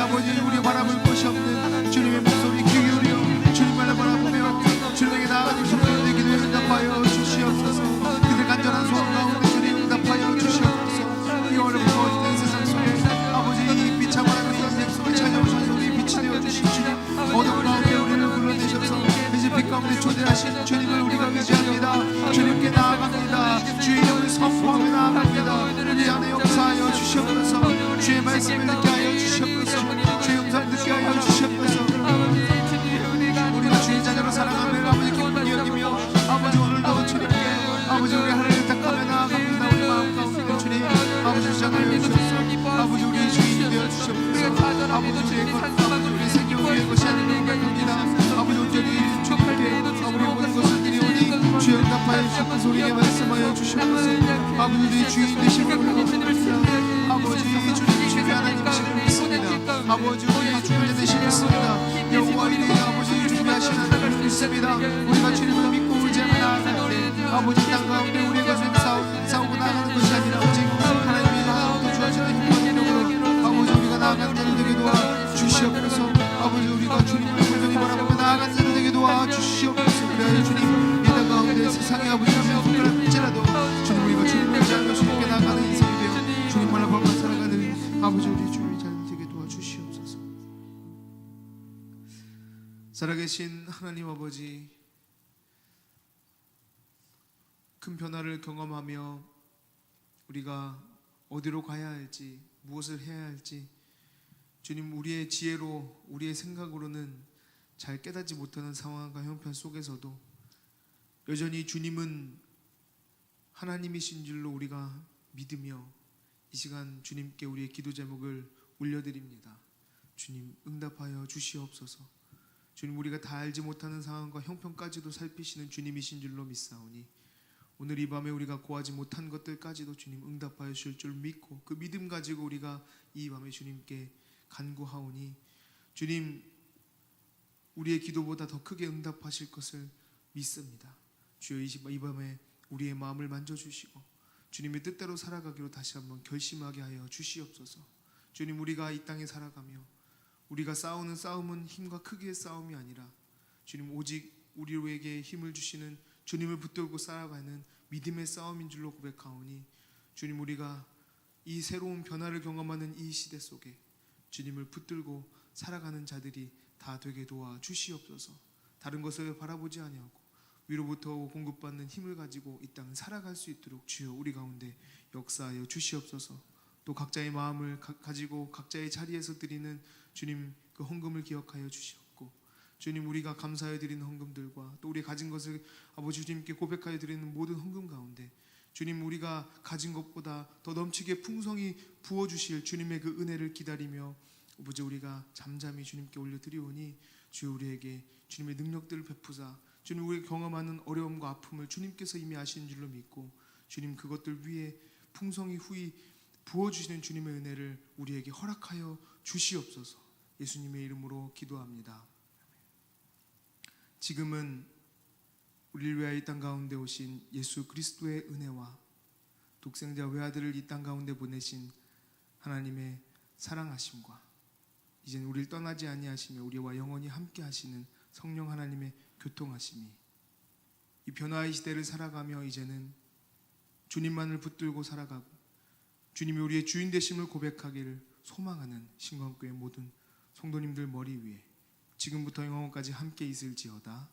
영광을 듣게 하여 주시옵소서. 주의 음성을 듣게 하여 주시옵소서. 우리가 주의 자녀로 살아가며 아버지 기쁨이 여기며 아버지 오늘도 주님께 아버지 우리 하나님을 택하며 나아갑니다. 우리 마음 가운데 주님 아버지 주장하여 주옵소서. 아버지 우리의 주인이 되어 주시옵소서. 아버지 우리의 것 아버지 우리의 생명 우리의 것이 아닌 것 같습니다. 아버지 온전히 주님께 아버지 모든 것을 드리오니 주여 응답하여 주옵소서. 우리에게 말씀하여 주시옵소서. 아버지 우리의 주인 되심을 믿습니다. 아버지 주님 주의 하나님이심을 믿습니다. 아버지 우리의 주인 되심을 믿습니다. 여호와의 아버지 준비하신 하나님을 믿습니다. 우리가 주님을 믿고 의지하며 나아갈 때 아버지 땅 가운데 우리의 것을 싸우고 나아가는 것이 아니라 오직 하나님이 하나님도 주하시는 힘과 능력으로 아버지 우리가 나아가는 자들 되게 도와 주시옵소서. 아버지 우리가 주님을 분명히 바라보며 나아가는 자들 되게 도와 주시옵소서. 그래야 주님 이 땅 가운데 세상의 아버지를 할지라도 주님 우리가 주님을 의지하며 주님께 나아가는 인생이 되어 주님만을 바라보며 살아가는 아버지 우리 주님의 자들 되게 도와 주시옵소서. 살아계신 하나님 아버지, 큰 변화를 경험하며 우리가 어디로 가야 할지 무엇을 해야 할지 주님 우리의 지혜로 우리의 생각으로는 잘 깨닫지 못하는 상황과 형편 속에서도 여전히 주님은 하나님이신 줄로 우리가 믿으며 이 시간 주님께 우리의 기도 제목을 올려드립니다. 주님 응답하여 주시옵소서. 주님 우리가 다 알지 못하는 상황과 형편까지도 살피시는 주님이신 줄로 믿사오니 오늘 이 밤에 우리가 구하지 못한 것들까지도 주님 응답하여 주실 줄 믿고 그 믿음 가지고 우리가 이 밤에 주님께 간구하오니 주님 우리의 기도보다 더 크게 응답하실 것을 믿습니다. 주여 이 밤에 우리의 마음을 만져주시고 주님의 뜻대로 살아가기로 다시 한번 결심하게 하여 주시옵소서. 주님 우리가 이 땅에 살아가며 우리가 싸우는 싸움은 힘과 크기의 싸움이 아니라 주님 오직 우리에게 힘을 주시는 주님을 붙들고 살아가는 믿음의 싸움인 줄로 고백하오니 주님 우리가 이 새로운 변화를 경험하는 이 시대 속에 주님을 붙들고 살아가는 자들이 다 되게 도와 주시옵소서. 다른 것을 바라보지 아니하고 위로부터 공급받는 힘을 가지고 이 땅을 살아갈 수 있도록 주여 우리 가운데 역사하여 주시옵소서. 또 각자의 마음을 가지고 각자의 자리에서 드리는 주님 그 헌금을 기억하여 주시옵고 주님 우리가 감사하여 드리는 헌금들과 또 우리 가진 것을 아버지 주님께 고백하여 드리는 모든 헌금 가운데 주님 우리가 가진 것보다 더 넘치게 풍성히 부어주실 주님의 그 은혜를 기다리며 아버지 우리가 잠잠히 주님께 올려드리오니 주여 우리에게 주님의 능력들을 베푸사 주님 우리가 경험하는 어려움과 아픔을 주님께서 이미 아시는 줄로 믿고 주님 그것들 위에 풍성히 후히 부어주시는 주님의 은혜를 우리에게 허락하여 주시옵소서. 예수님의 이름으로 기도합니다. 지금은 우리를 위하여 이 땅 가운데 오신 예수 그리스도의 은혜와 독생자 외아들을 이 땅 가운데 보내신 하나님의 사랑하심과 이제는 우리를 떠나지 아니하시며 우리와 영원히 함께 하시는 성령 하나님의 교통하심이 이 변화의 시대를 살아가며 이제는 주님만을 붙들고 살아가고 주님이 우리의 주인 되심을 고백하기를 소망하는 신광교회 모든 성도님들 머리 위에 지금부터 영원까지 함께 있을지어다.